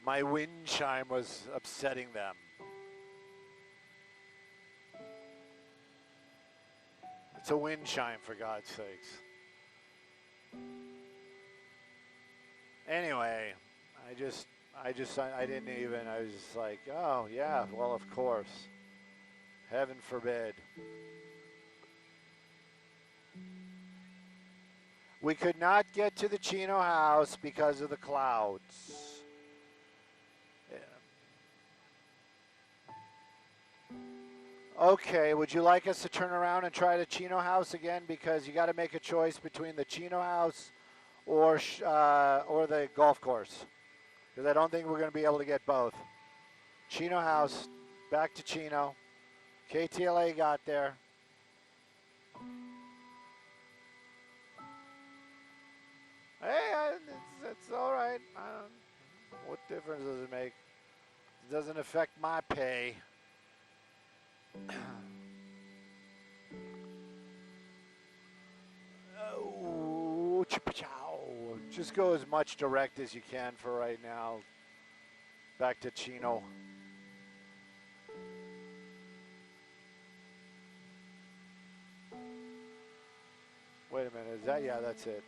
My wind chime was upsetting them. It's a wind chime, for God's sakes. Anyway, I didn't even, I was just like, oh yeah, well, of course. Heaven forbid. We could not get to the Chino house because of the clouds. Yeah. Okay, would you like us to turn around and try the Chino house again? Because you got to make a choice between the Chino house or the golf course. Because I don't think we're going to be able to get both. Chino house, back to Chino. KTLA got there. Hey, it's all right. What difference does it make? It doesn't affect my pay. Oh, just go as much direct as you can for right now. Back to Chino. Wait a minute, is that, yeah, that's it.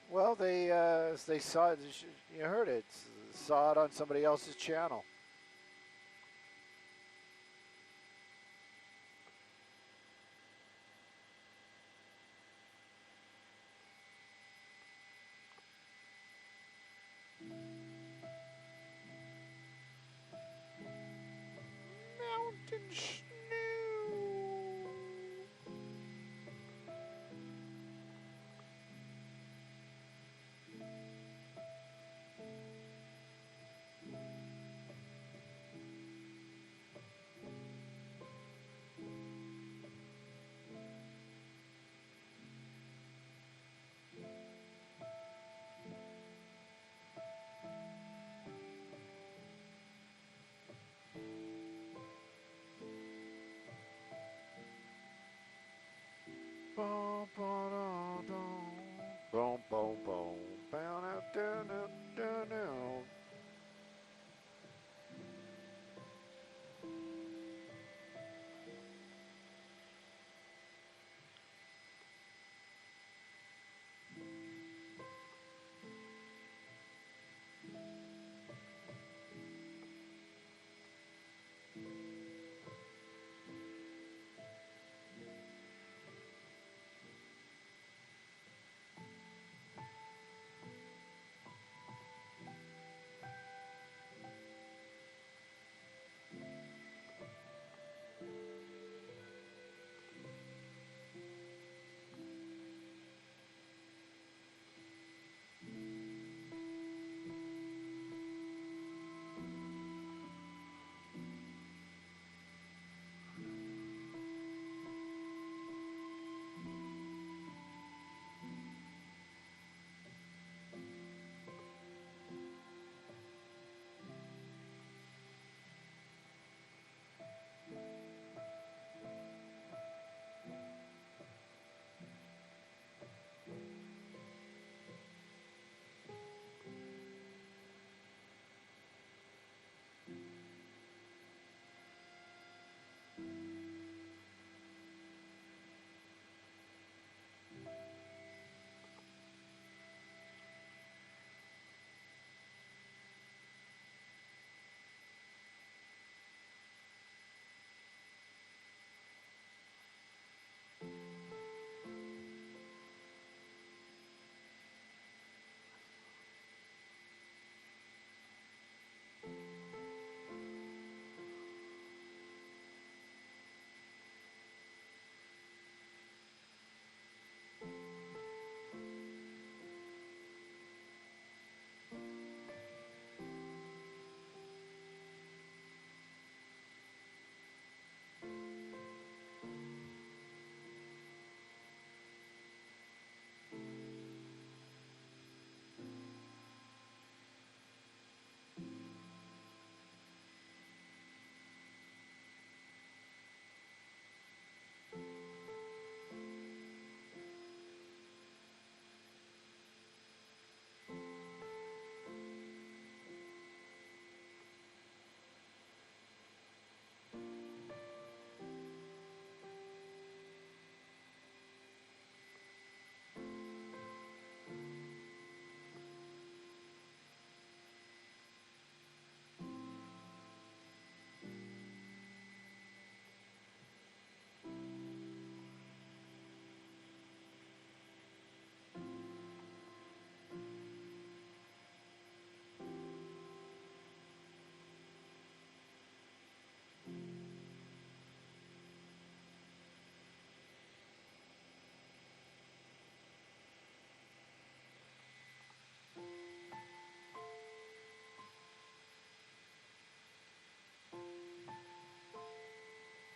Well, they saw it, you heard it, saw it on somebody else's channel. Mountain snow.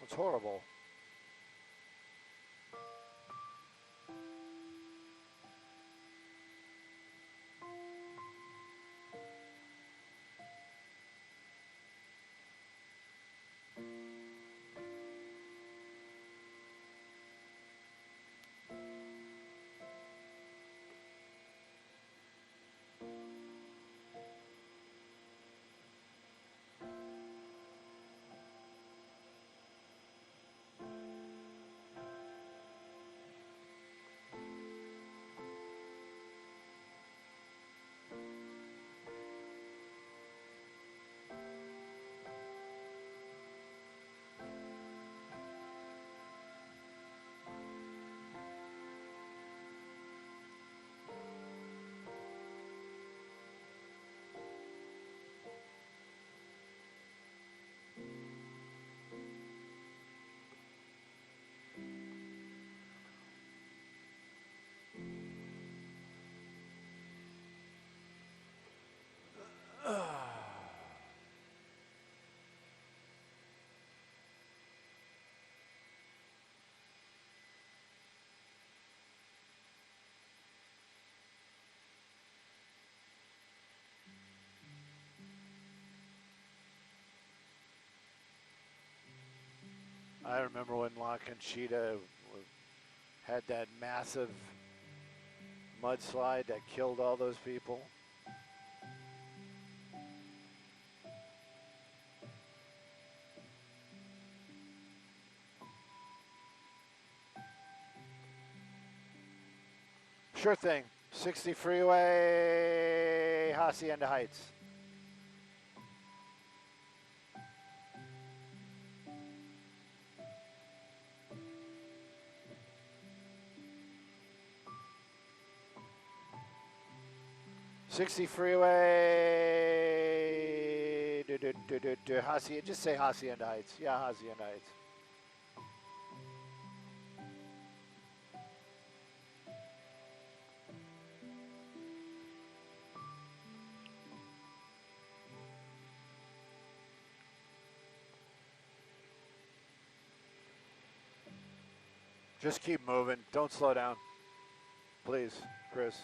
sounds horrible. I remember when La Conchita had that massive mudslide that killed all those people. Sure thing. 60 Freeway, Hacienda Heights. Freeway, Hacienda, just say Hacienda Heights. Yeah, Hacienda Heights. Just keep moving. Don't slow down. Please, Chris.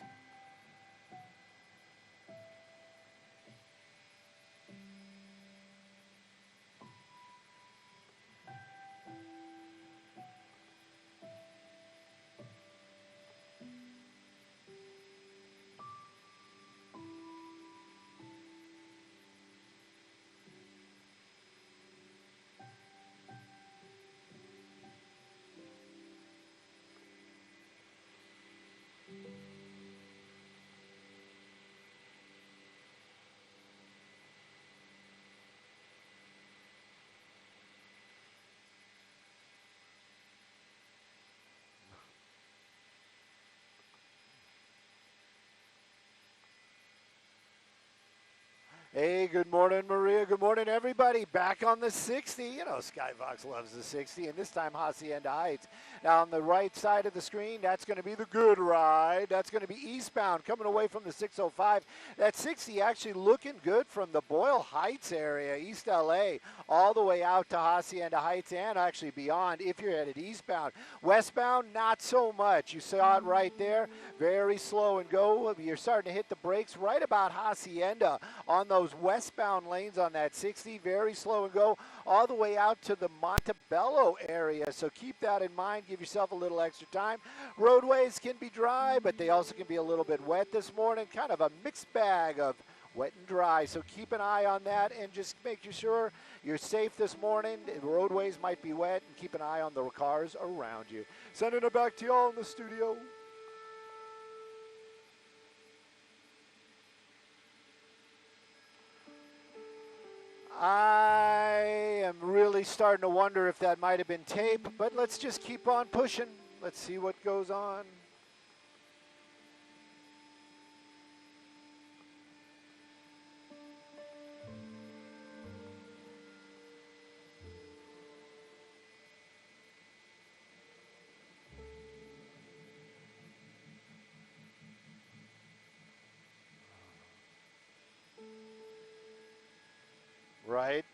Hey, good morning, Maria. Good morning, everybody. Back on the 60. You know, Skyfox loves the 60, and this time Hacienda Heights. Now, on the right side of the screen, that's going to be the good ride. That's going to be eastbound, coming away from the 605. That 60 actually looking good from the Boyle Heights area, East LA, all the way out to Hacienda Heights and actually beyond if you're headed eastbound. Westbound, not so much. You saw it right there. Very slow and go. You're starting to hit the brakes right about Hacienda on those westbound lanes on that 60, very slow and go all the way out to the Montebello area. So keep that in mind. Give yourself a little extra time. Roadways can be dry, but they also can be a little bit wet this morning. Kind of a mixed bag of wet and dry. So keep an eye on that and just make sure you're safe this morning. The roadways might be wet, and keep an eye on the cars around you. Sending it back to y'all in the studio. I am really starting to wonder if that might have been tape, but let's just keep on pushing. Let's see what goes on. Right.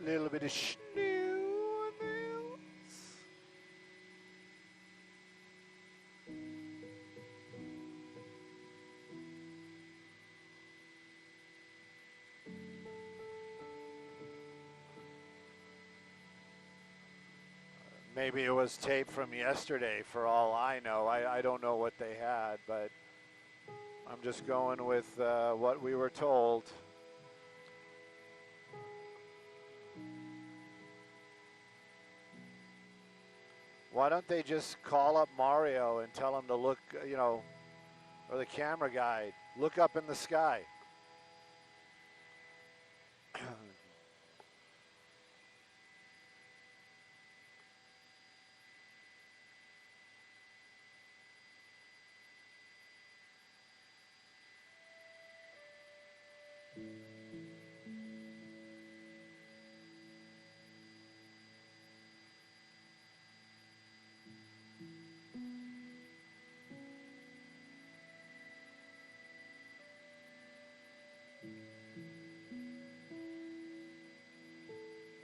Little bit of snow on the hills. Maybe it was tape from yesterday for all I know. I don't know what they had, but I'm just going with what we were told. Why don't they just call up Mario and tell him to look, you know, or the camera guy, look up in the sky.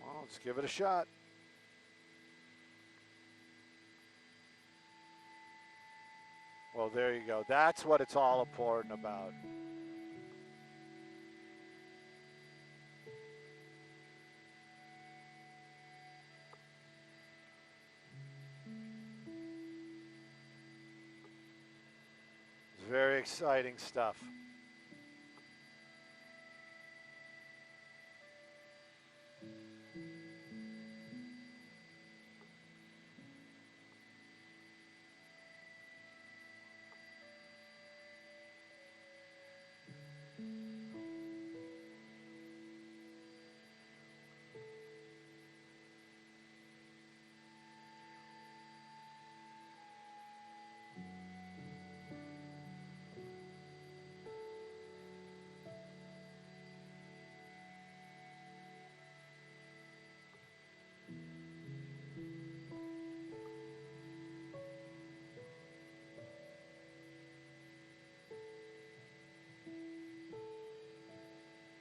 Well, let's give it a shot. Well, there you go. That's what it's all important about. It's very exciting stuff.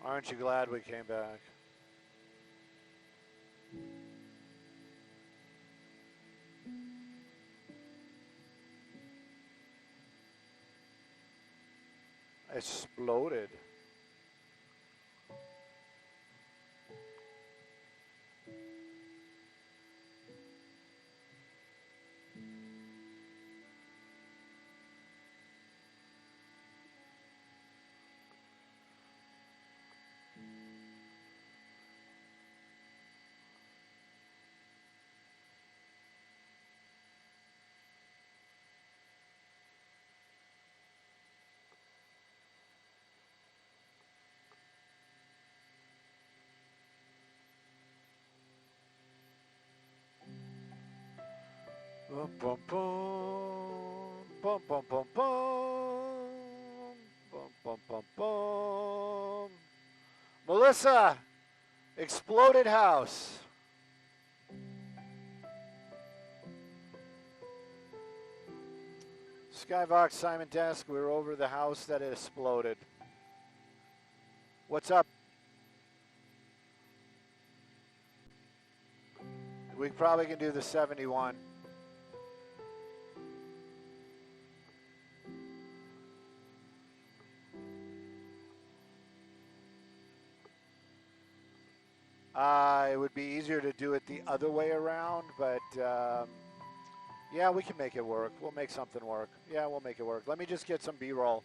Aren't you glad we came back? Exploded. Bum, bum, bum, bum, bum, bum, bum, bum, bum, bum. Melissa, exploded house. Skyvox, Simon Desk, we were over the house that had exploded. What's up? We probably can do the 71. It would be easier to do it the other way around, but yeah, we can make it work. We'll make something work. Yeah, we'll make it work. Let me just get some B-roll.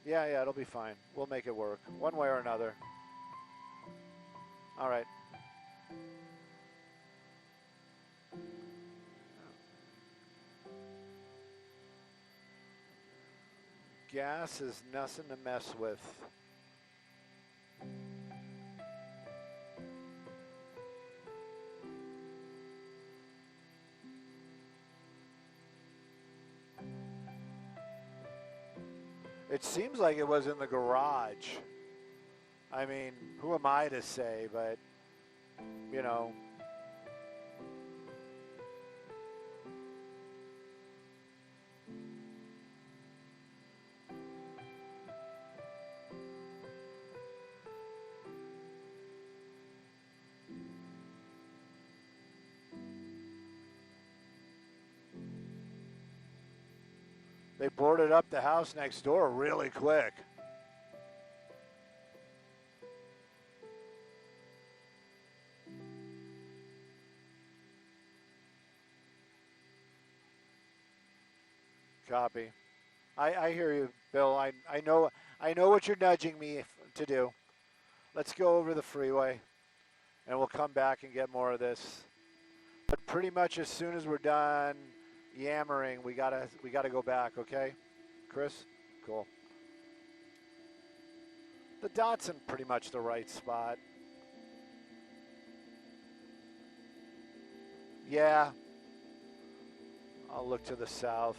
Yeah, it'll be fine. We'll make it work, one way or another. All right. Gas is nothing to mess with. It seems like it was in the garage. I mean, who am I to say, but, you know. They boarded up the house next door really quick. Copy. I hear you, Bill. I know what you're nudging me to do. Let's go over the freeway, and we'll come back and get more of this. But pretty much as soon as we're done yammering, we gotta go back. Okay, Chris? Cool. The dot's in pretty much the right spot. Yeah. I'll look to the south.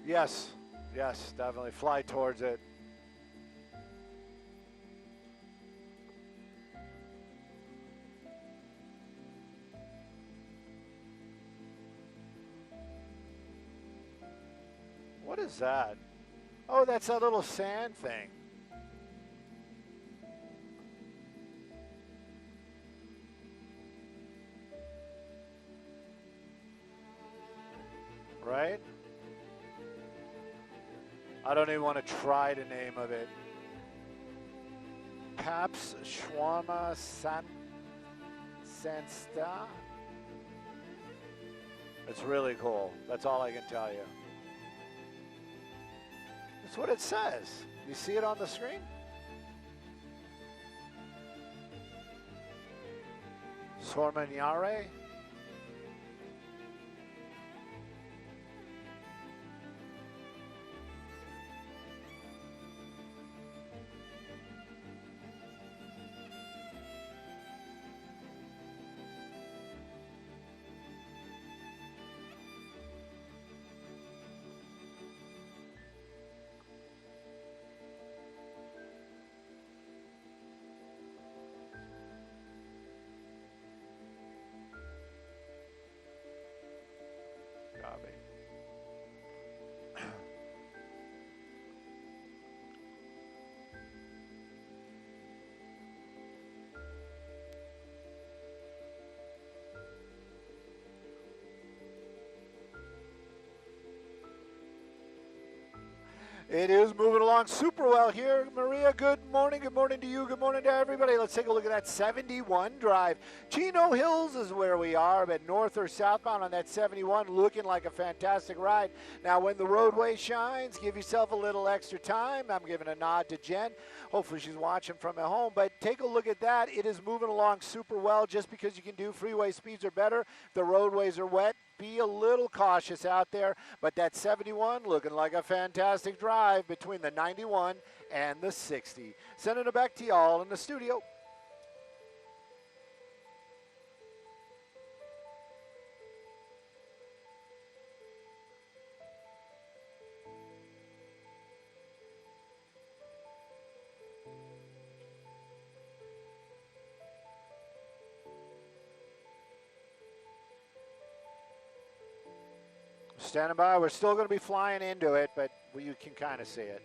Yes, yes, definitely. Fly towards it. What is that? Oh, that's that little sand thing. Right? I don't even want to try the name of it. Paps Shawarma Sansta. It's really cool. That's all I can tell you. That's what it says. You see it on the screen? Sormaniare. It is moving along super well here. Maria, good morning. Good morning to you. Good morning to everybody. Let's take a look at that 71 drive. Chino Hills is where we are, but north or southbound on that 71, looking like a fantastic ride. Now, when the roadway shines, give yourself a little extra time. I'm giving a nod to Jen. Hopefully she's watching from at home, but take a look at that. It is moving along super well. Just because you can do freeway speeds are better, the roadways are wet. Be a little cautious out there, but that 71 looking like a fantastic drive between the 91 and the 60. Sending it back to y'all in the studio. Standing by. We're still going to be flying into it, but you can kind of see it.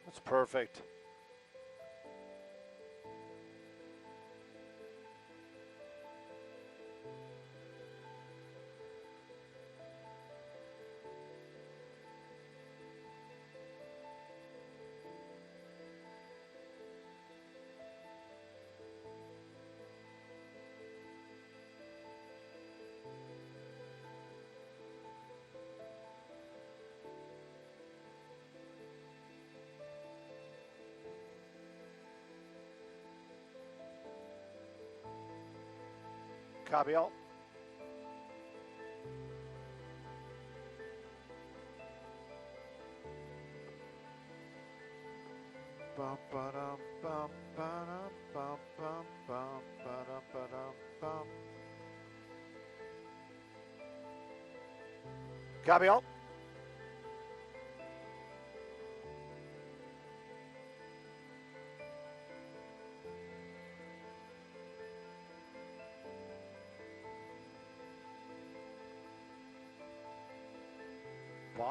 That's perfect. Copy all. Copy all.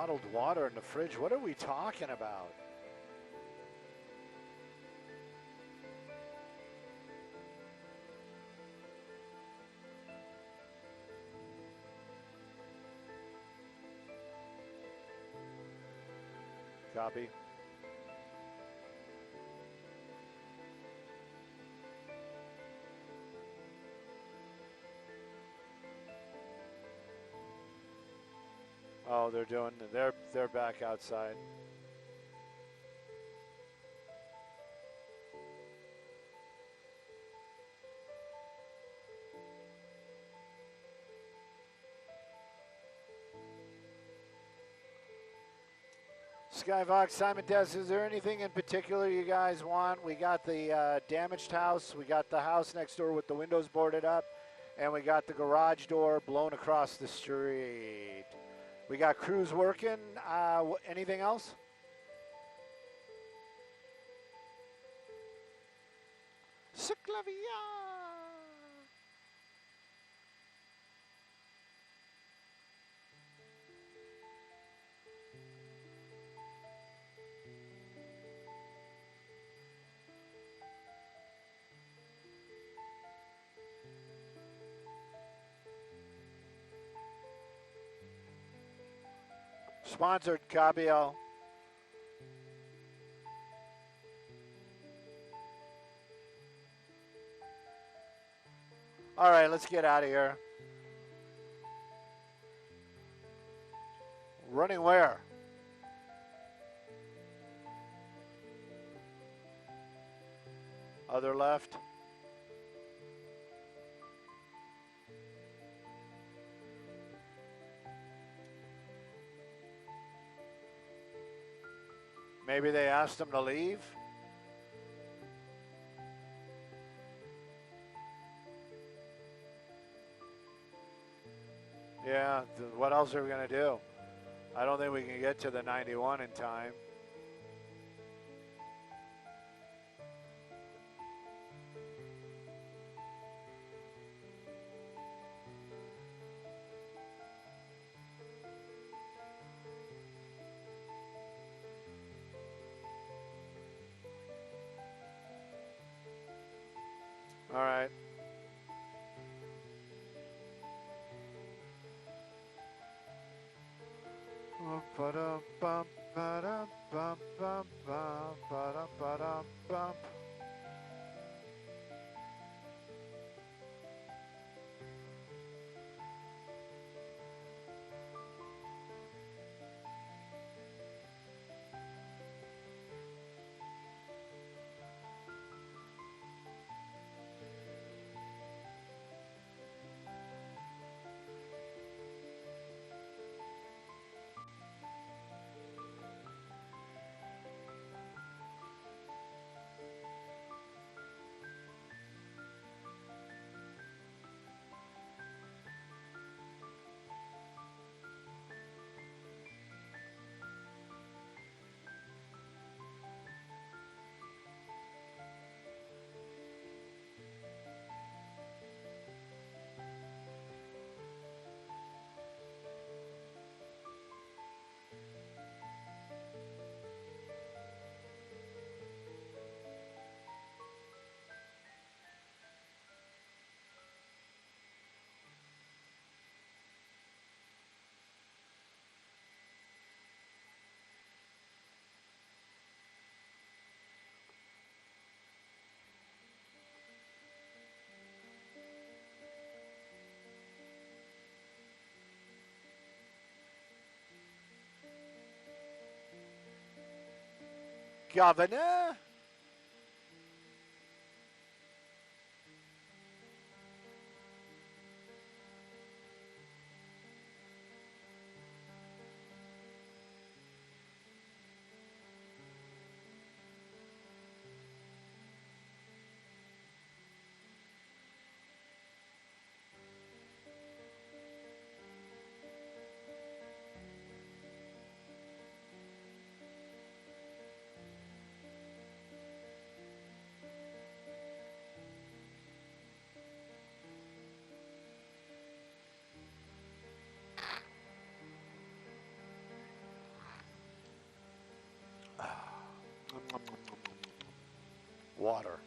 bottled water in the fridge. What are we talking about? Copy. Oh, they're back outside. Skyvox, Simon Tess, is there anything in particular you guys want? We got the damaged house. We got the house next door with the windows boarded up. And we got the garage door blown across the street. We got crews working. Anything else? Ciclavia. Sponsored, Cabio. All right, let's get out of here. Running where? Other left. Maybe they asked him to leave. Yeah, what else are we going to do? I don't think we can get to the 91 in time. All right. Governor. water.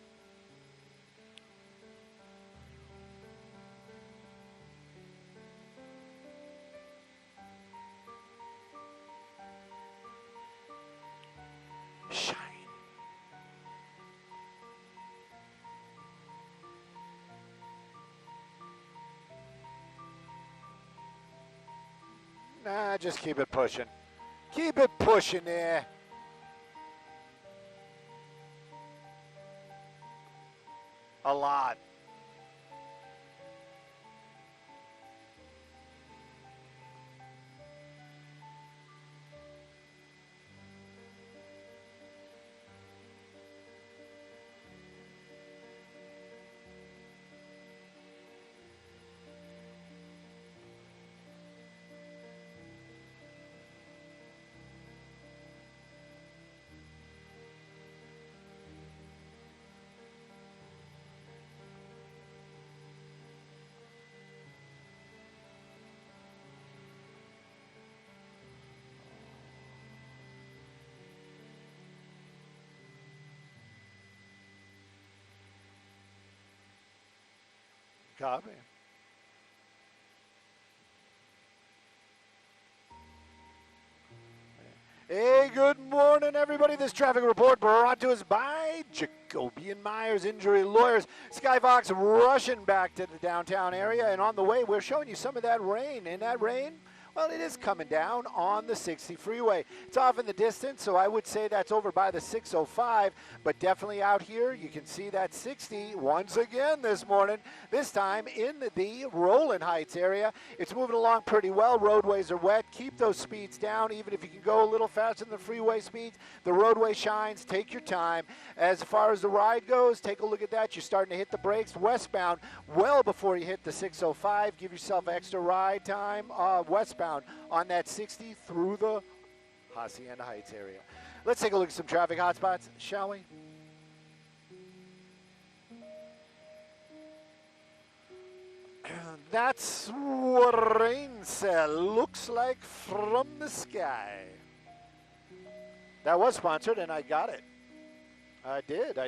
Shine. Nah, just keep it pushing. Keep it pushing there. A lot. Copy. Hey, good morning, everybody. This traffic report brought to us by Jacoby and Myers Injury Lawyers. Skyfox rushing back to the downtown area, and on the way, we're showing you some of that rain. And that rain, well, it is coming down on the 60 freeway. It's off in the distance, so I would say that's over by the 605, but definitely out here, you can see that 60 once again this morning, this time in the Rowland Heights area. It's moving along pretty well. Roadways are wet. Keep those speeds down, even if you can go a little faster than the freeway speeds. The roadway shines. Take your time. As far as the ride goes, take a look at that. You're starting to hit the brakes westbound well before you hit the 605. Give yourself extra ride time westbound on that 60 through the Hacienda Heights area. Let's take a look at some traffic hotspots, shall we? That's what rain cell looks like from the sky. That was sponsored, and I got it. I did.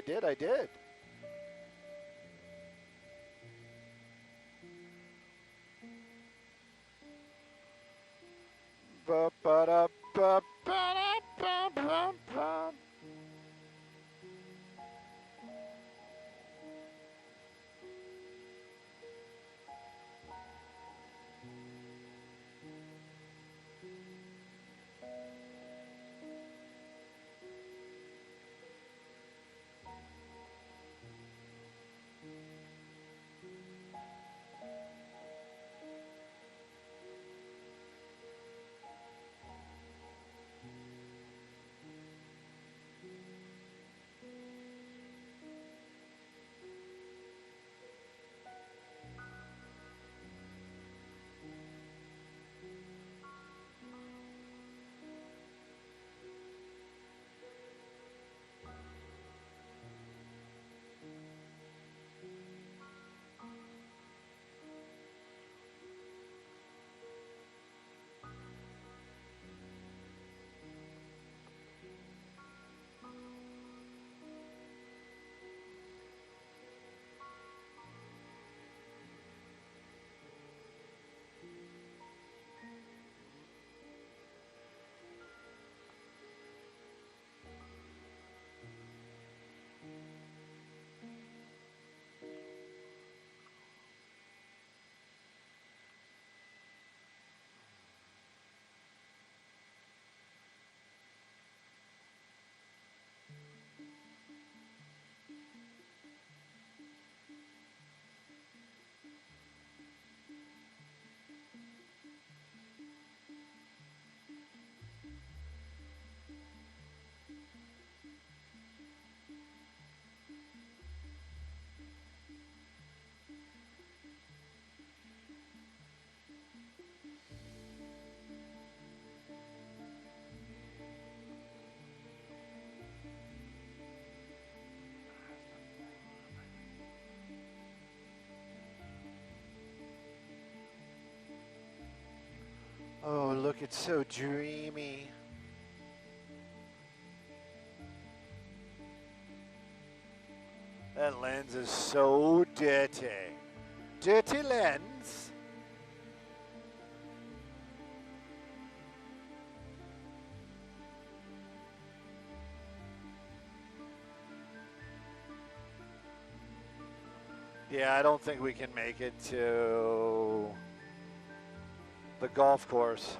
Ba-ba-da-ba-ba-da-ba-ba-ba. Oh, look, it's so dreamy. That lens is so dirty. Dirty lens. Yeah, I don't think we can make it to the golf course.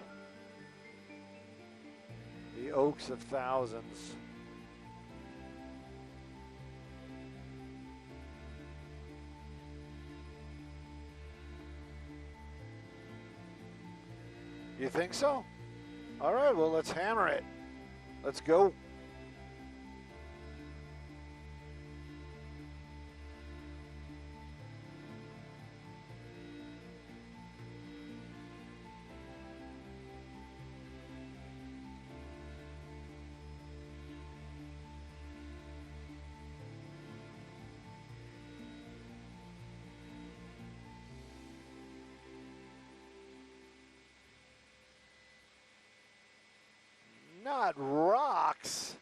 The Oaks of Thousands. You think so? All right, well, let's hammer it. Let's go. Not rocks.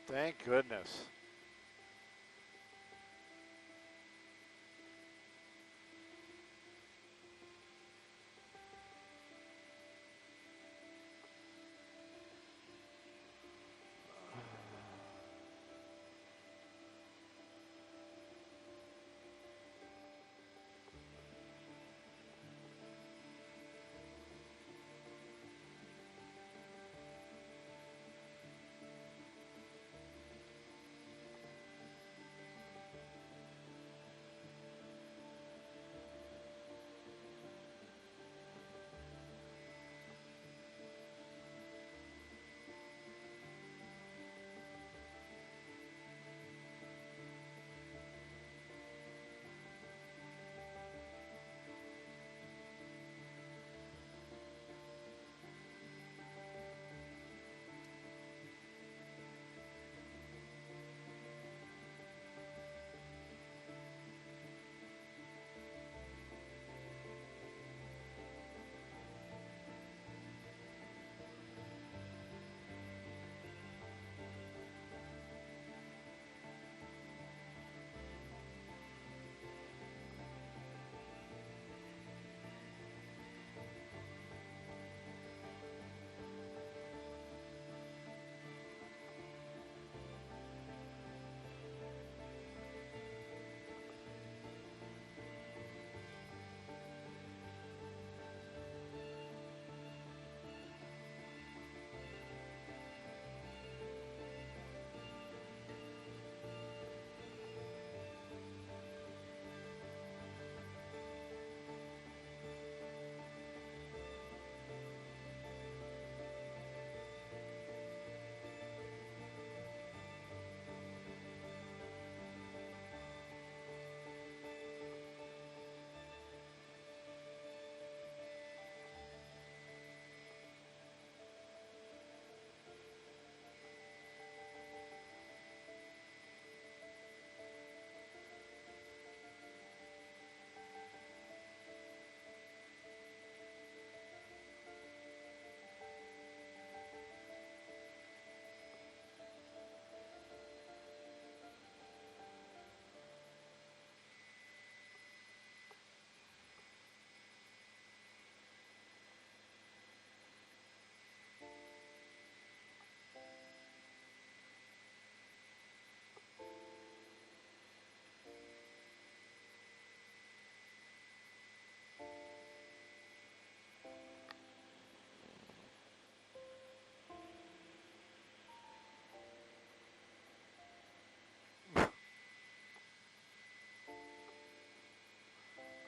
Thank goodness.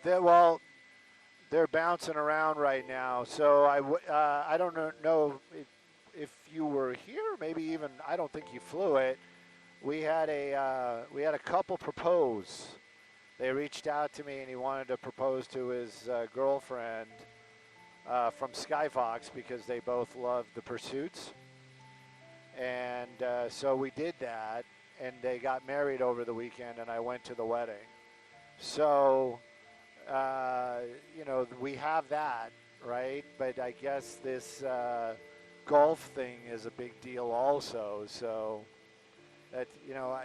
Well, they're bouncing around right now. So I don't know if you were here. Maybe even I don't think you flew it. We had a couple propose. They reached out to me and he wanted to propose to his girlfriend from Skyfox because they both love the Pursuits. And so we did that, and they got married over the weekend, and I went to the wedding. So, we have that. right? But I guess this golf thing is a big deal also. So that, you know,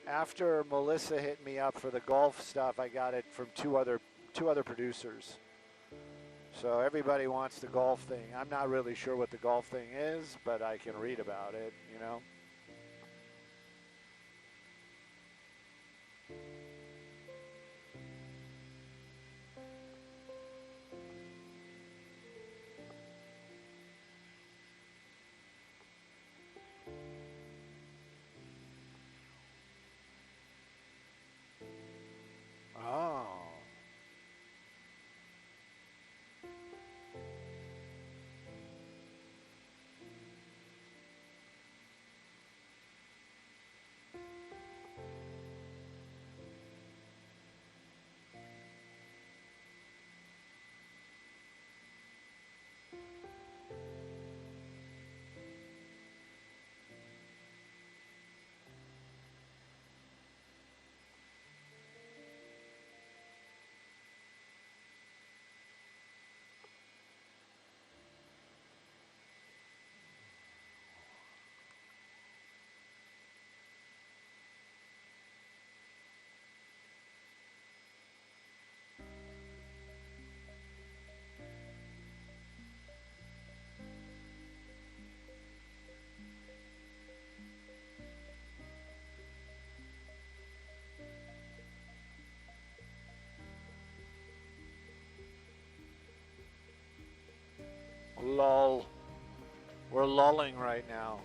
after Melissa hit me up for the golf stuff, I got it from two other producers. So everybody wants the golf thing. I'm not really sure what the golf thing is, but I can read about it, you know. Oh. Lull. We're lulling right now.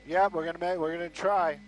Yeah, we're gonna try.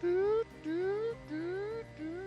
Do, do, do, do.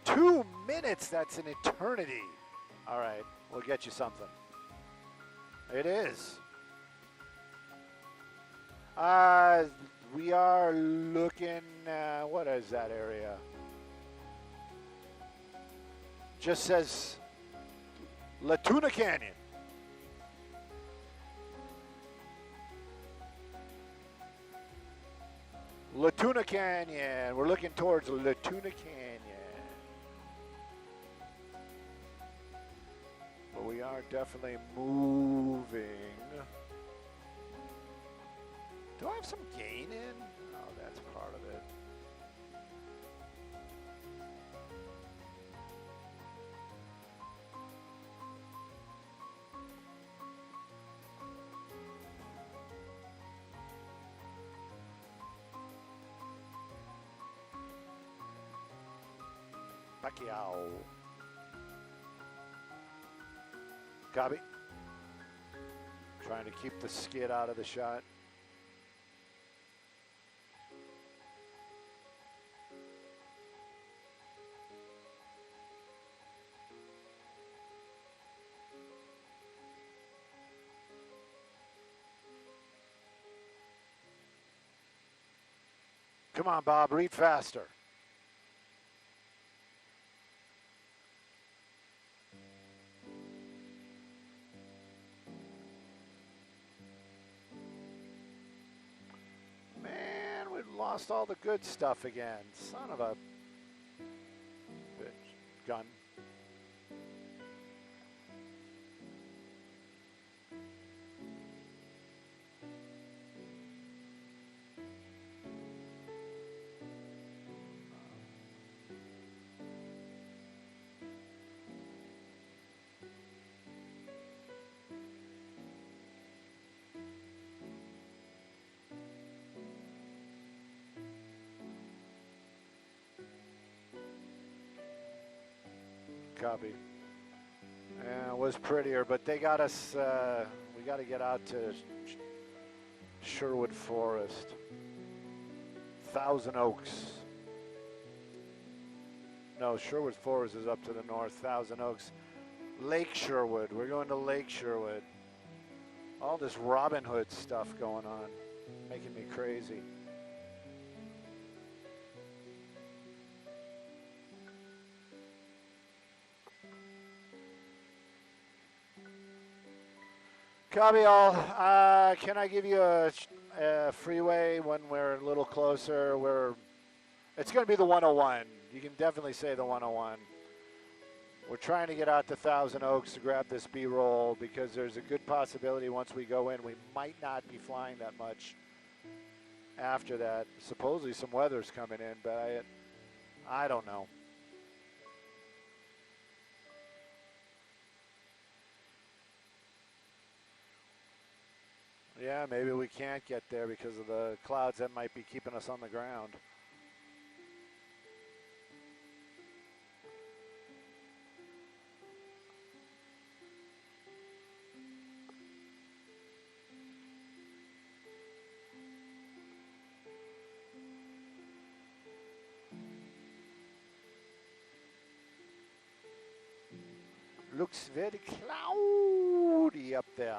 2 minutes, that's an eternity. All right, we'll get you something. It is. Uh, we are looking, what is that area? Just says Latuna Canyon. Latuna Canyon. We're looking towards Latuna Canyon. But we are definitely moving. Do I have some gain in? Oh, that's part of it. Pacquiao. Copy. Trying to keep the skid out of the shot. Come on, Bob, read faster. Man, we lost all the good stuff again. Son of a bitch. Gun. Copy. Yeah, it was prettier, but they got us, we got to get out to Sherwood Forest. Thousand Oaks. No, Sherwood Forest is up to the north. Thousand Oaks. Lake Sherwood. We're going to Lake Sherwood. All this Robin Hood stuff going on. Making me crazy. Copy all. Can I give you a freeway when we're a little closer? It's going to be the 101. You can definitely say the 101. We're trying to get out to Thousand Oaks to grab this B-roll because there's a good possibility once we go in, we might not be flying that much after that. Supposedly some weather's coming in, but I don't know. Yeah, maybe we can't get there because of the clouds that might be keeping us on the ground. Looks very cloudy up there.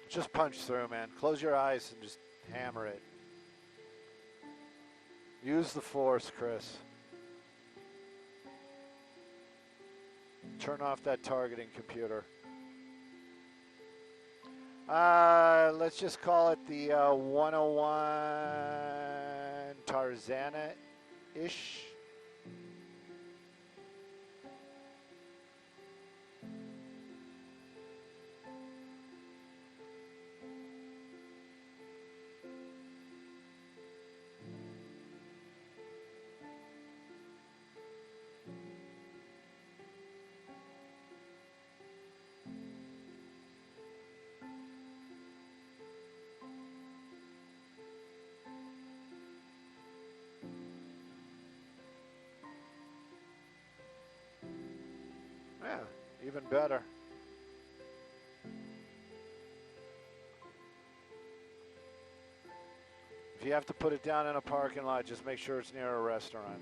Just punch through, man. Close your eyes and just hammer it. Use the force, Chris. Turn off that targeting computer. Let's just call it the 101 Tarzana-ish. Yeah, Even better. If you have to put it down in a parking lot, just make sure it's near a restaurant.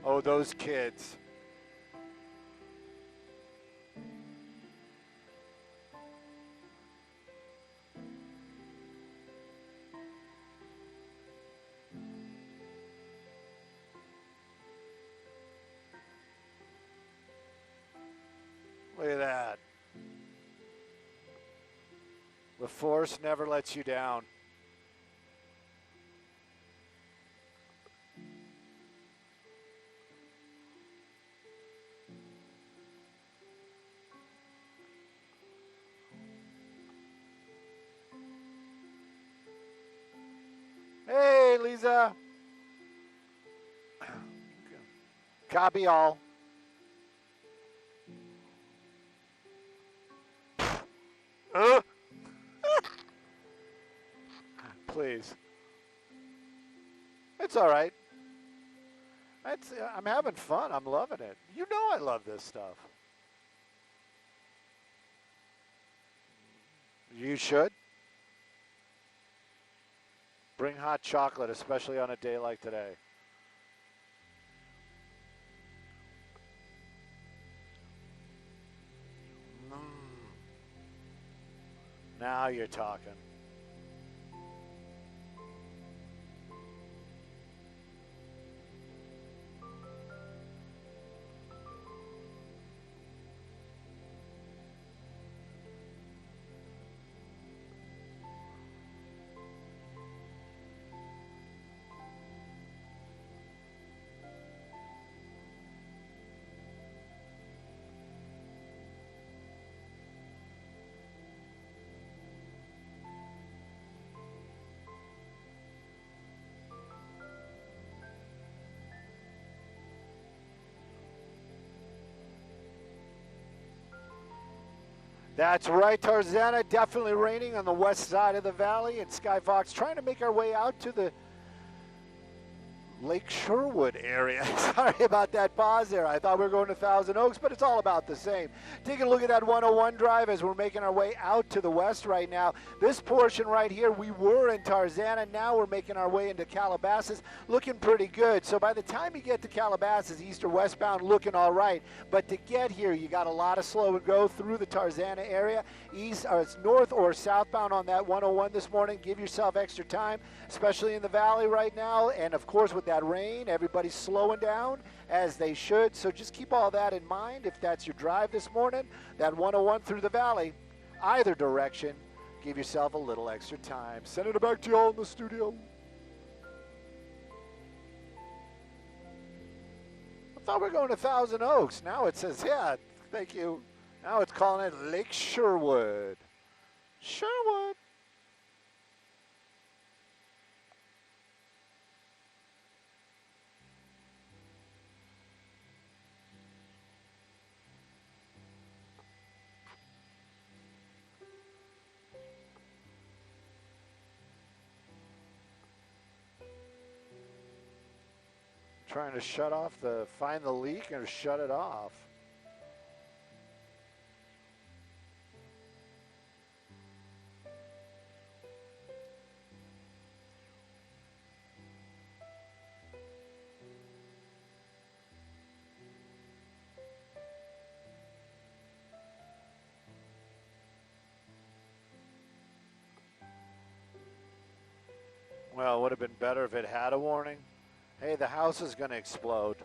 Oh, those kids. Look at that. The force never lets you down. Hey, Lisa. Copy all. Please. It's all right. I'm having fun. I'm loving it. You know I love this stuff. You should. Bring hot chocolate, especially on a day like today. Now you're talking. That's right, Tarzana. Definitely raining on the west side of the valley, and Skyfox trying to make our way out to the Lake Sherwood area. Sorry about that pause there. I thought we were going to Thousand Oaks, but it's all about the same. Taking a look at that 101 drive as we're making our way out to the west right now. This portion right here, we were in Tarzana. Now we're making our way into Calabasas, looking pretty good. So by the time you get to Calabasas, east or westbound, looking all right. But to get here, you got a lot of slow and go through the Tarzana area. East or it's north or southbound on that 101 this morning. Give yourself extra time, especially in the valley right now. And of course, with that rain, everybody's slowing down as they should. So just keep all that in mind if that's your drive this morning. That 101 through the valley, either direction, give yourself a little extra time. Sending it back to y'all in the studio. I thought we were going to Thousand Oaks. Now it says, yeah, thank you. Now it's calling it Lake Sherwood. Sherwood. Trying to shut off find the leak and shut it off. Well, it would have been better if it had a warning. Hey, the house is going to explode.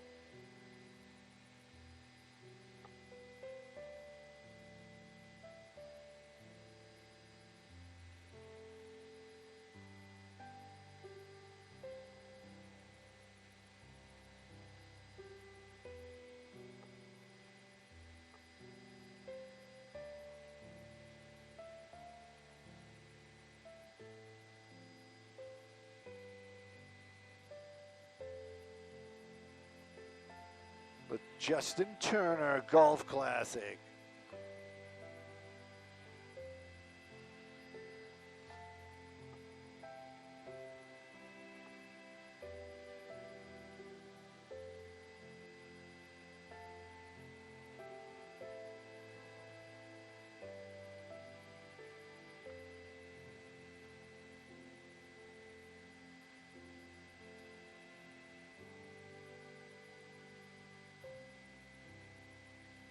Justin Turner Golf Classic.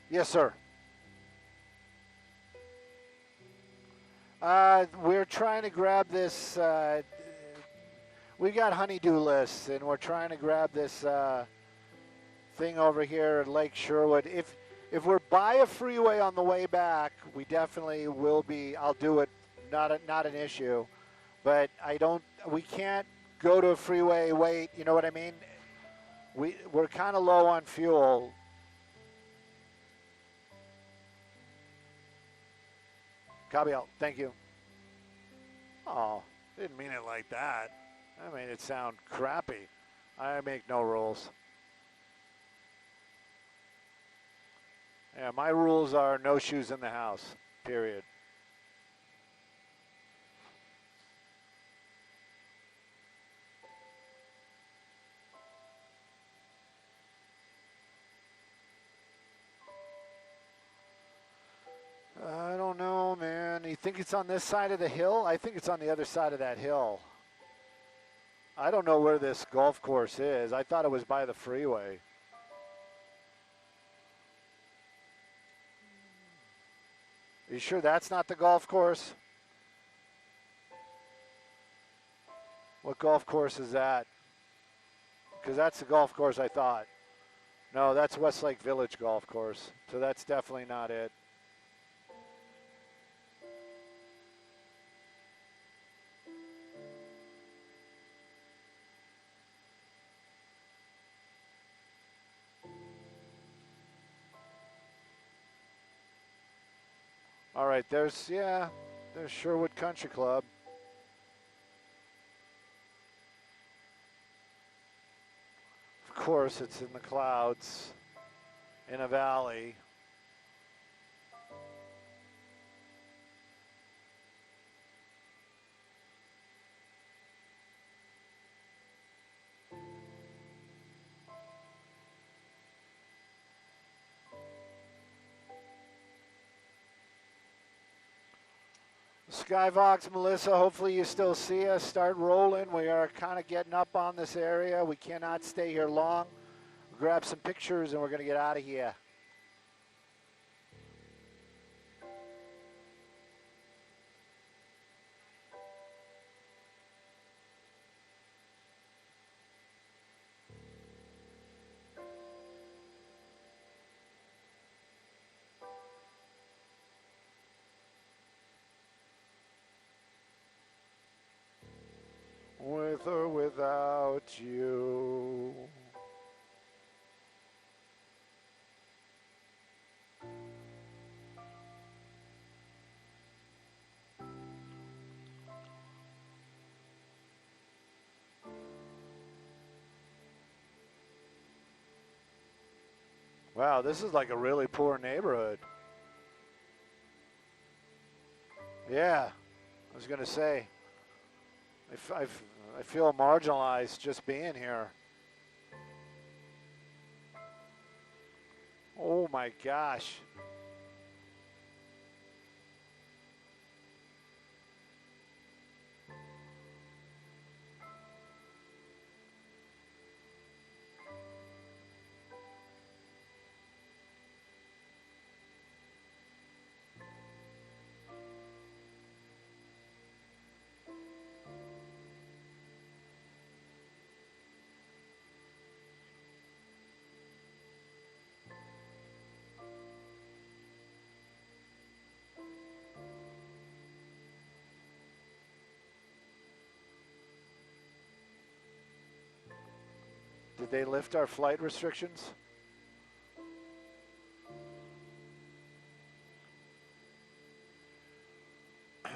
Yes, sir. We're trying to grab this. We got honeydew lists, and we're trying to grab this thing over here at Lake Sherwood. If we're by a freeway on the way back, we definitely will be. I'll do it. Not an issue, but I don't. We can't go to a freeway. Wait, you know what I mean? We're kind of low on fuel. Copy out. Thank you. Oh, didn't mean it like that. I made it sound crappy. I make no rules. Yeah, my rules are no shoes in the house, period. I don't know, man. You think it's on this side of the hill? I think it's on the other side of that hill. I don't know where this golf course is. I thought it was by the freeway. Are you sure that's not the golf course? What golf course is that? Because that's the golf course I thought. No, that's Westlake Village Golf Course. So that's definitely not it. All right, there's Sherwood Country Club. Of course, it's in the clouds, in a valley. Skyvox, Melissa, hopefully you still see us. Start rolling. We are kind of getting up on this area. We cannot stay here long. We'll grab some pictures and we're going to get out of here. With or without you. Wow, this is like a really poor neighborhood. Yeah, I was going to say, I feel marginalized just being here. Oh my gosh. Did they lift our flight restrictions? Do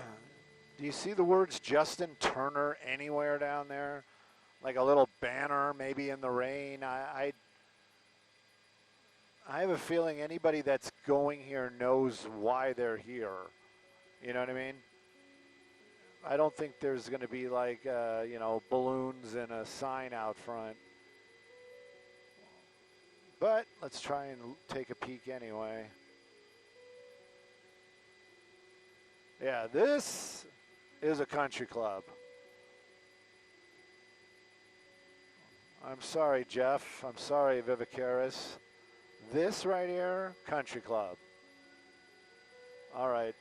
you see the words Justin Turner anywhere down there? Like a little banner, maybe in the rain. I have a feeling anybody that's going here knows why they're here. You know what I mean? I don't think there's going to be like, you know, balloons and a sign out front. But let's try and take a peek anyway. Yeah, this is a country club. I'm sorry, Jeff. I'm sorry, Vivicaris. This right here, country club. All right.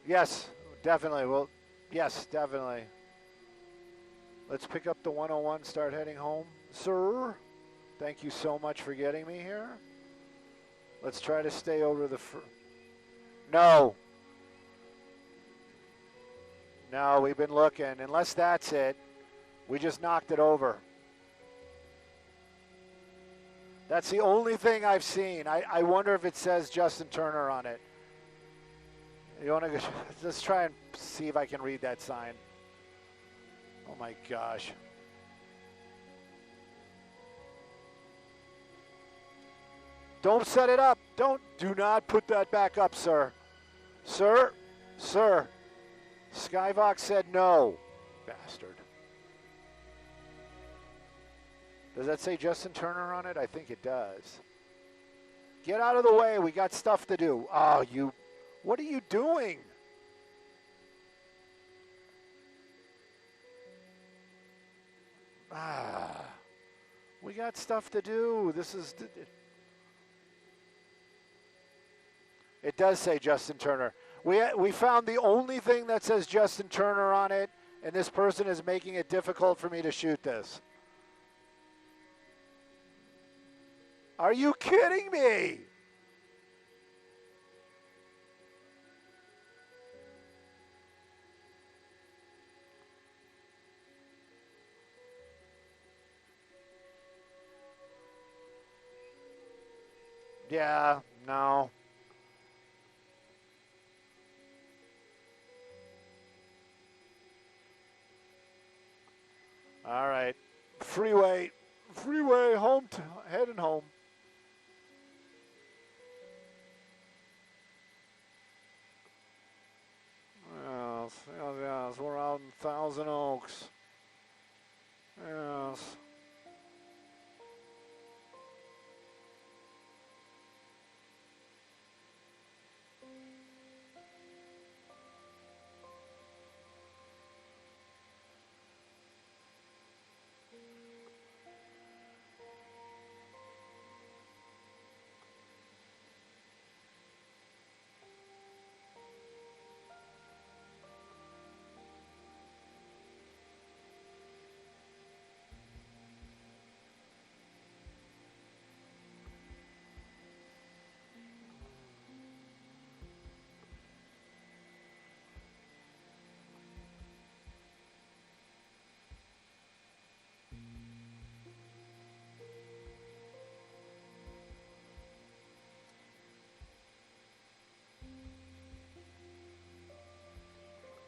Yes, definitely. Well, yes, definitely. Let's pick up the 101, start heading home. Sir, thank you so much for getting me here. Let's try to stay over the... No. No, we've been looking. Unless that's it, we just knocked it over. That's the only thing I've seen. I wonder if it says Justin Turner on it. You want to go? Let's try and see if I can read that sign. Oh my gosh. Don't set it up. Do not put that back up, sir. Sir. Skyvox said no. Bastard. Does that say Justin Turner on it? I think it does. Get out of the way. We got stuff to do. Oh, you. What are you doing? We got stuff to do. This is... It does say Justin Turner. We found the only thing that says Justin Turner on it, and this person is making it difficult for me to shoot this. Are you kidding me? Yeah, no. All right. Freeway, home, heading home. Yes, we're out in Thousand Oaks. Yes.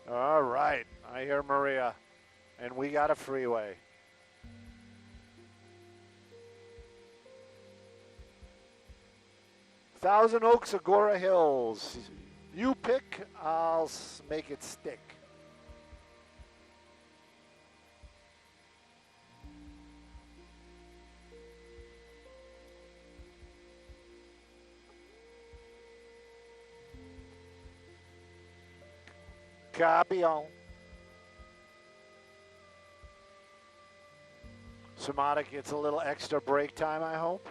All right, I hear Maria, and we got a freeway. Thousand Oaks, Agora Hills. You pick, I'll make it stick. Copy on. Somatic gets a little extra break time, I hope.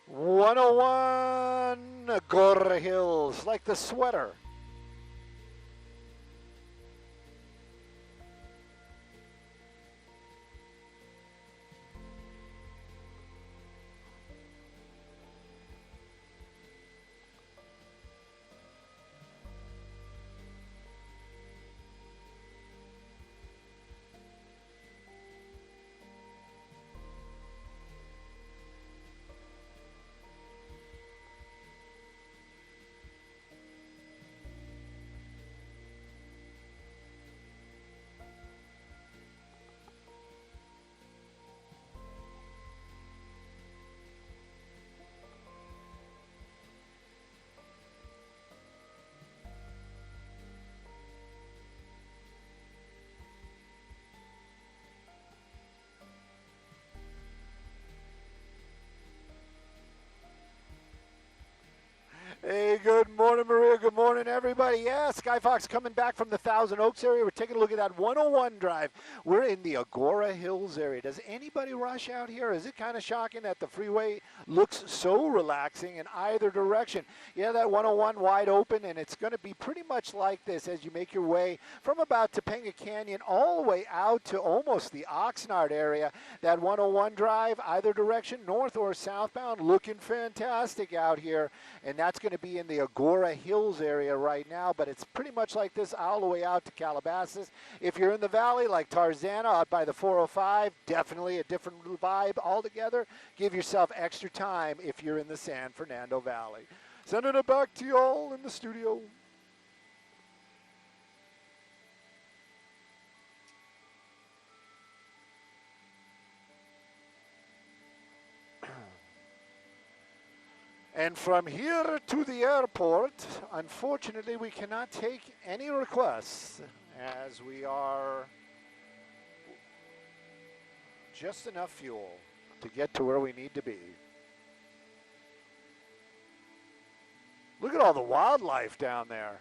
$101. Agora Hills, like the sweater. Hey, good morning, Maria. Good morning, everybody. Yeah, Skyfox coming back from the Thousand Oaks area. We're taking a look at that 101 drive. We're in the Agora Hills area. Does anybody rush out here? Is it kind of shocking that the freeway looks so relaxing in either direction? Yeah, that 101 wide open, and it's going to be pretty much like this as you make your way from about Topanga Canyon all the way out to almost the Oxnard area. That 101 drive, either direction, north or southbound, looking fantastic out here, and that's going to be in the Agora Hills area right now, but it's pretty much like this all the way out to Calabasas. If you're in the valley like Tarzana out by the 405, definitely a different vibe altogether. Give yourself extra time if you're in the San Fernando Valley. Sending it back to y'all in the studio. And from here to the airport, unfortunately, we cannot take any requests as we are just enough fuel to get to where we need to be. Look at all the wildlife down there.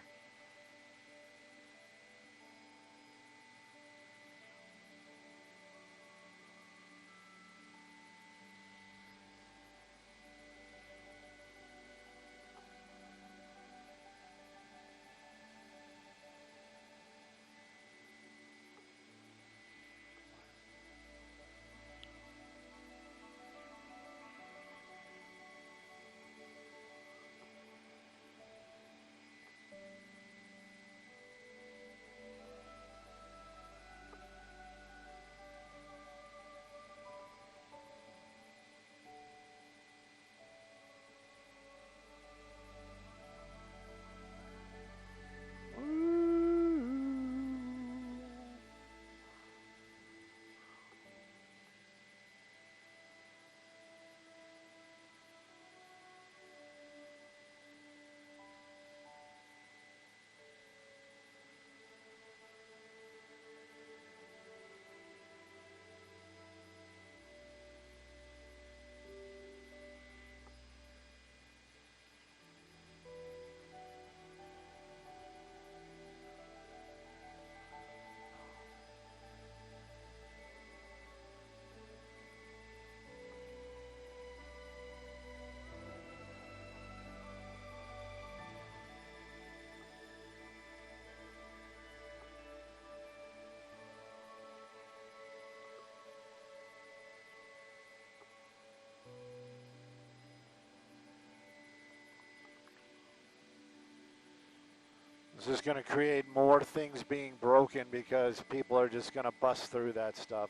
This is going to create more things being broken because people are just going to bust through that stuff.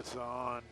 it's on.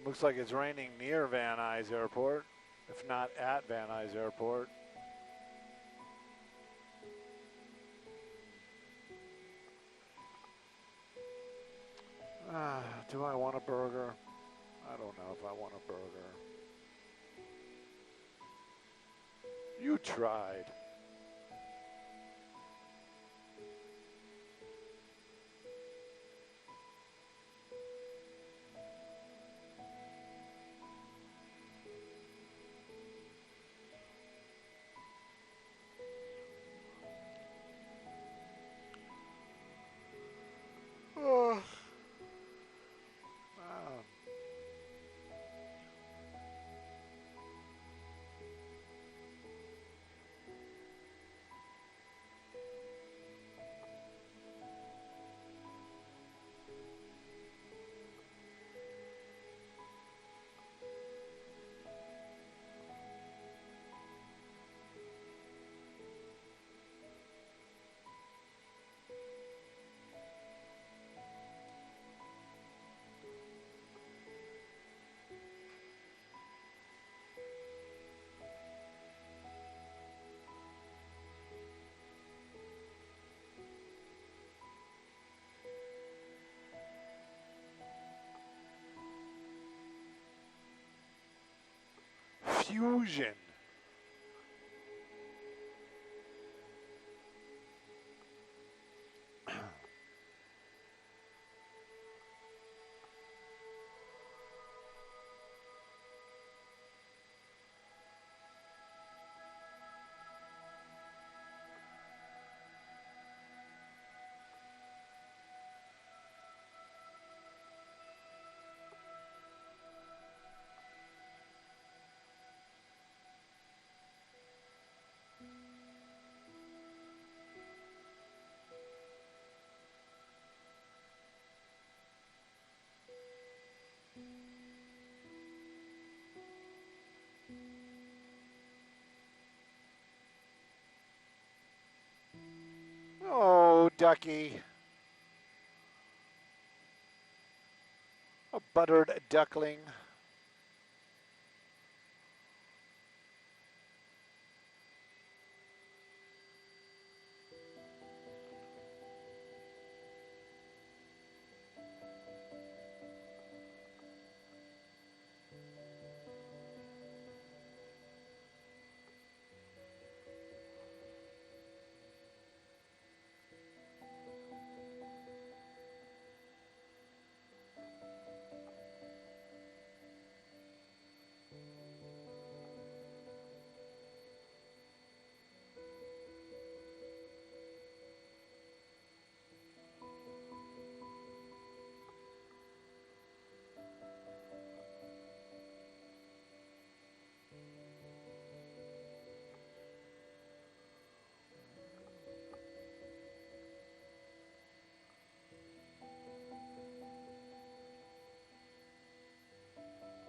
Looks like it's raining near Van Nuys Airport, if not at Van Nuys Airport. Do I want a burger? I don't know if I want a burger. You tried. Oh. Wow. Fusion. Oh, ducky. A buttered duckling.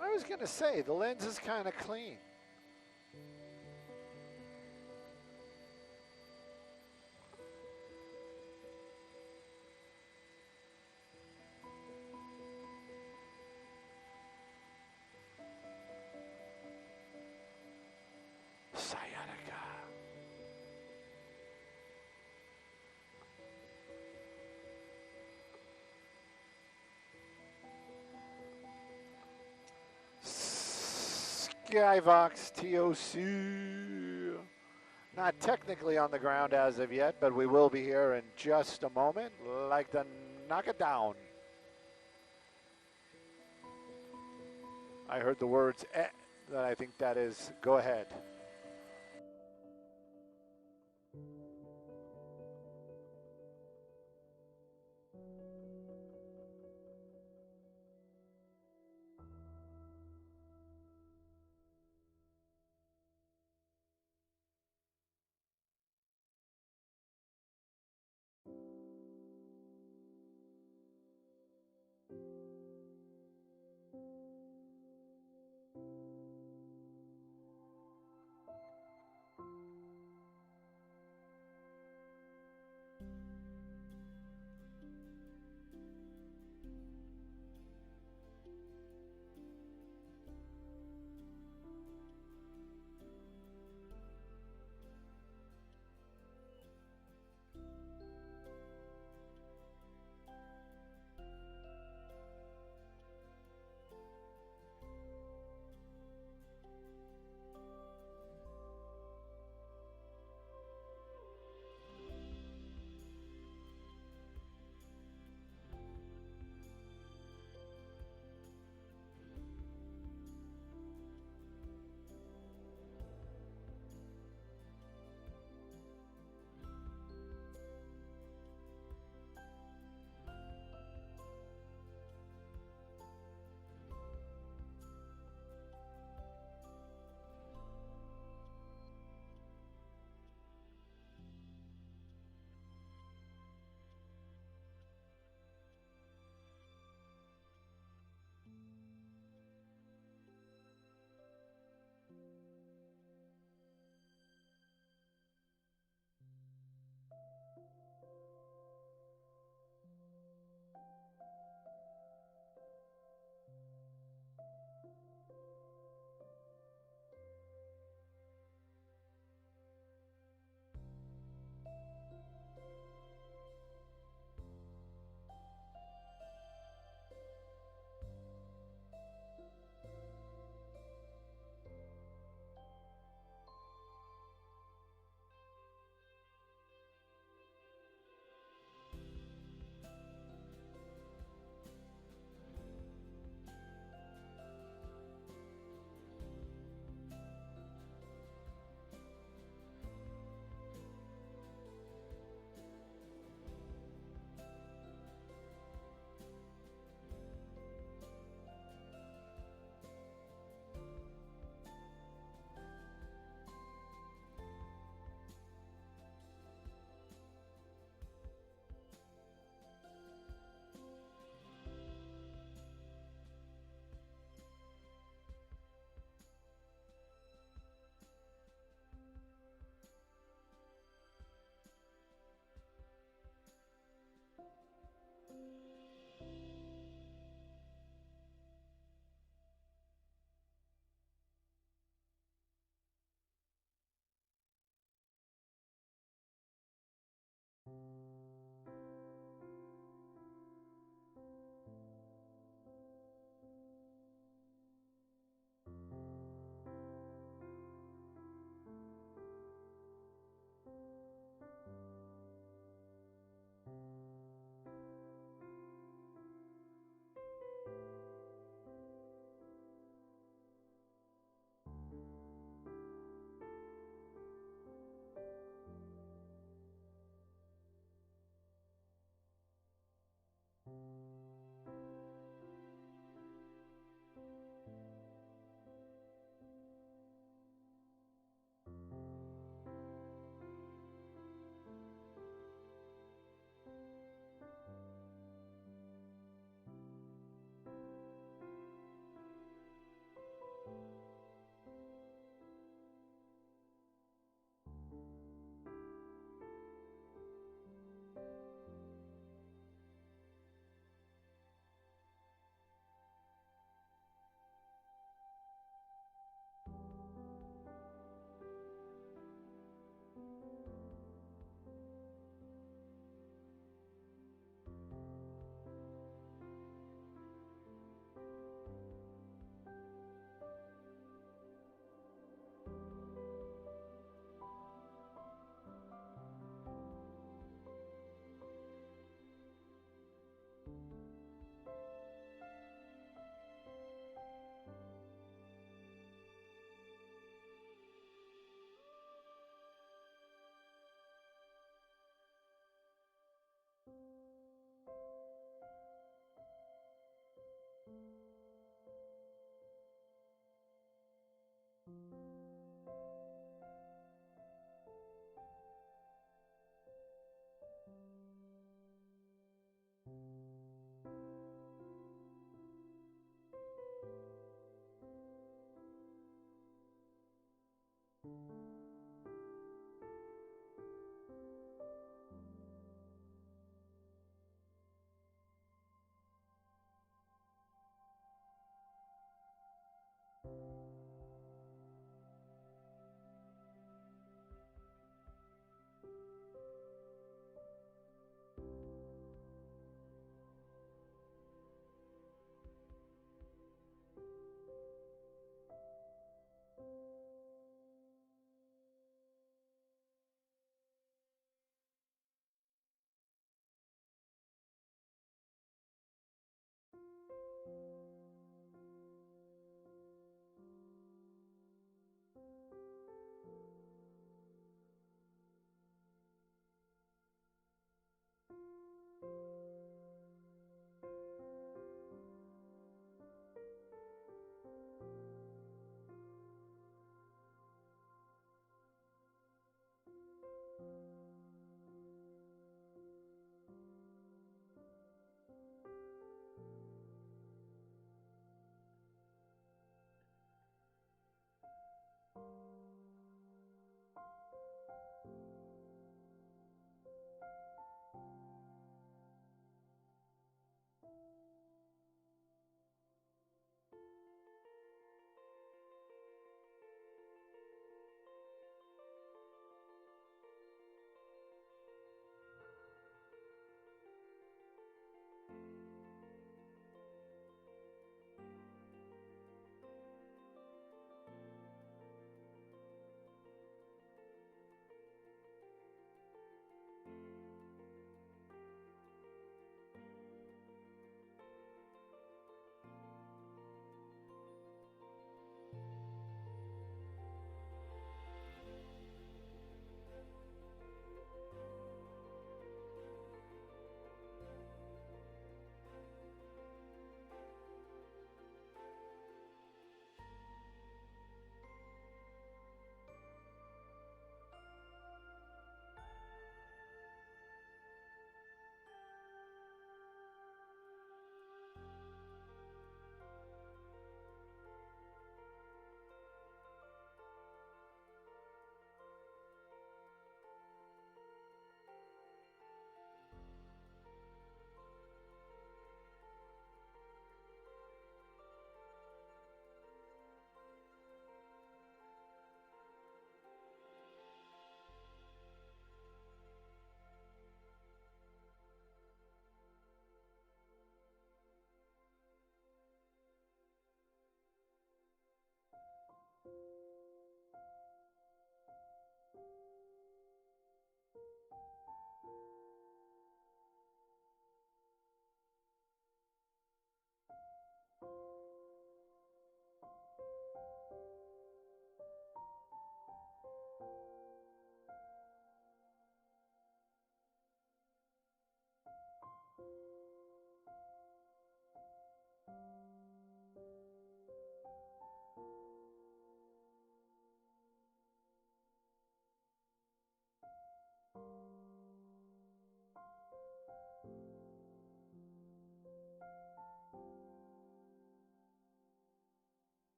I was going to say, the lens is kind of clean. Skyvox TOC. Not technically on the ground as of yet, but we will be here in just a moment. Like to knock it down. I heard the words that I think that is go ahead.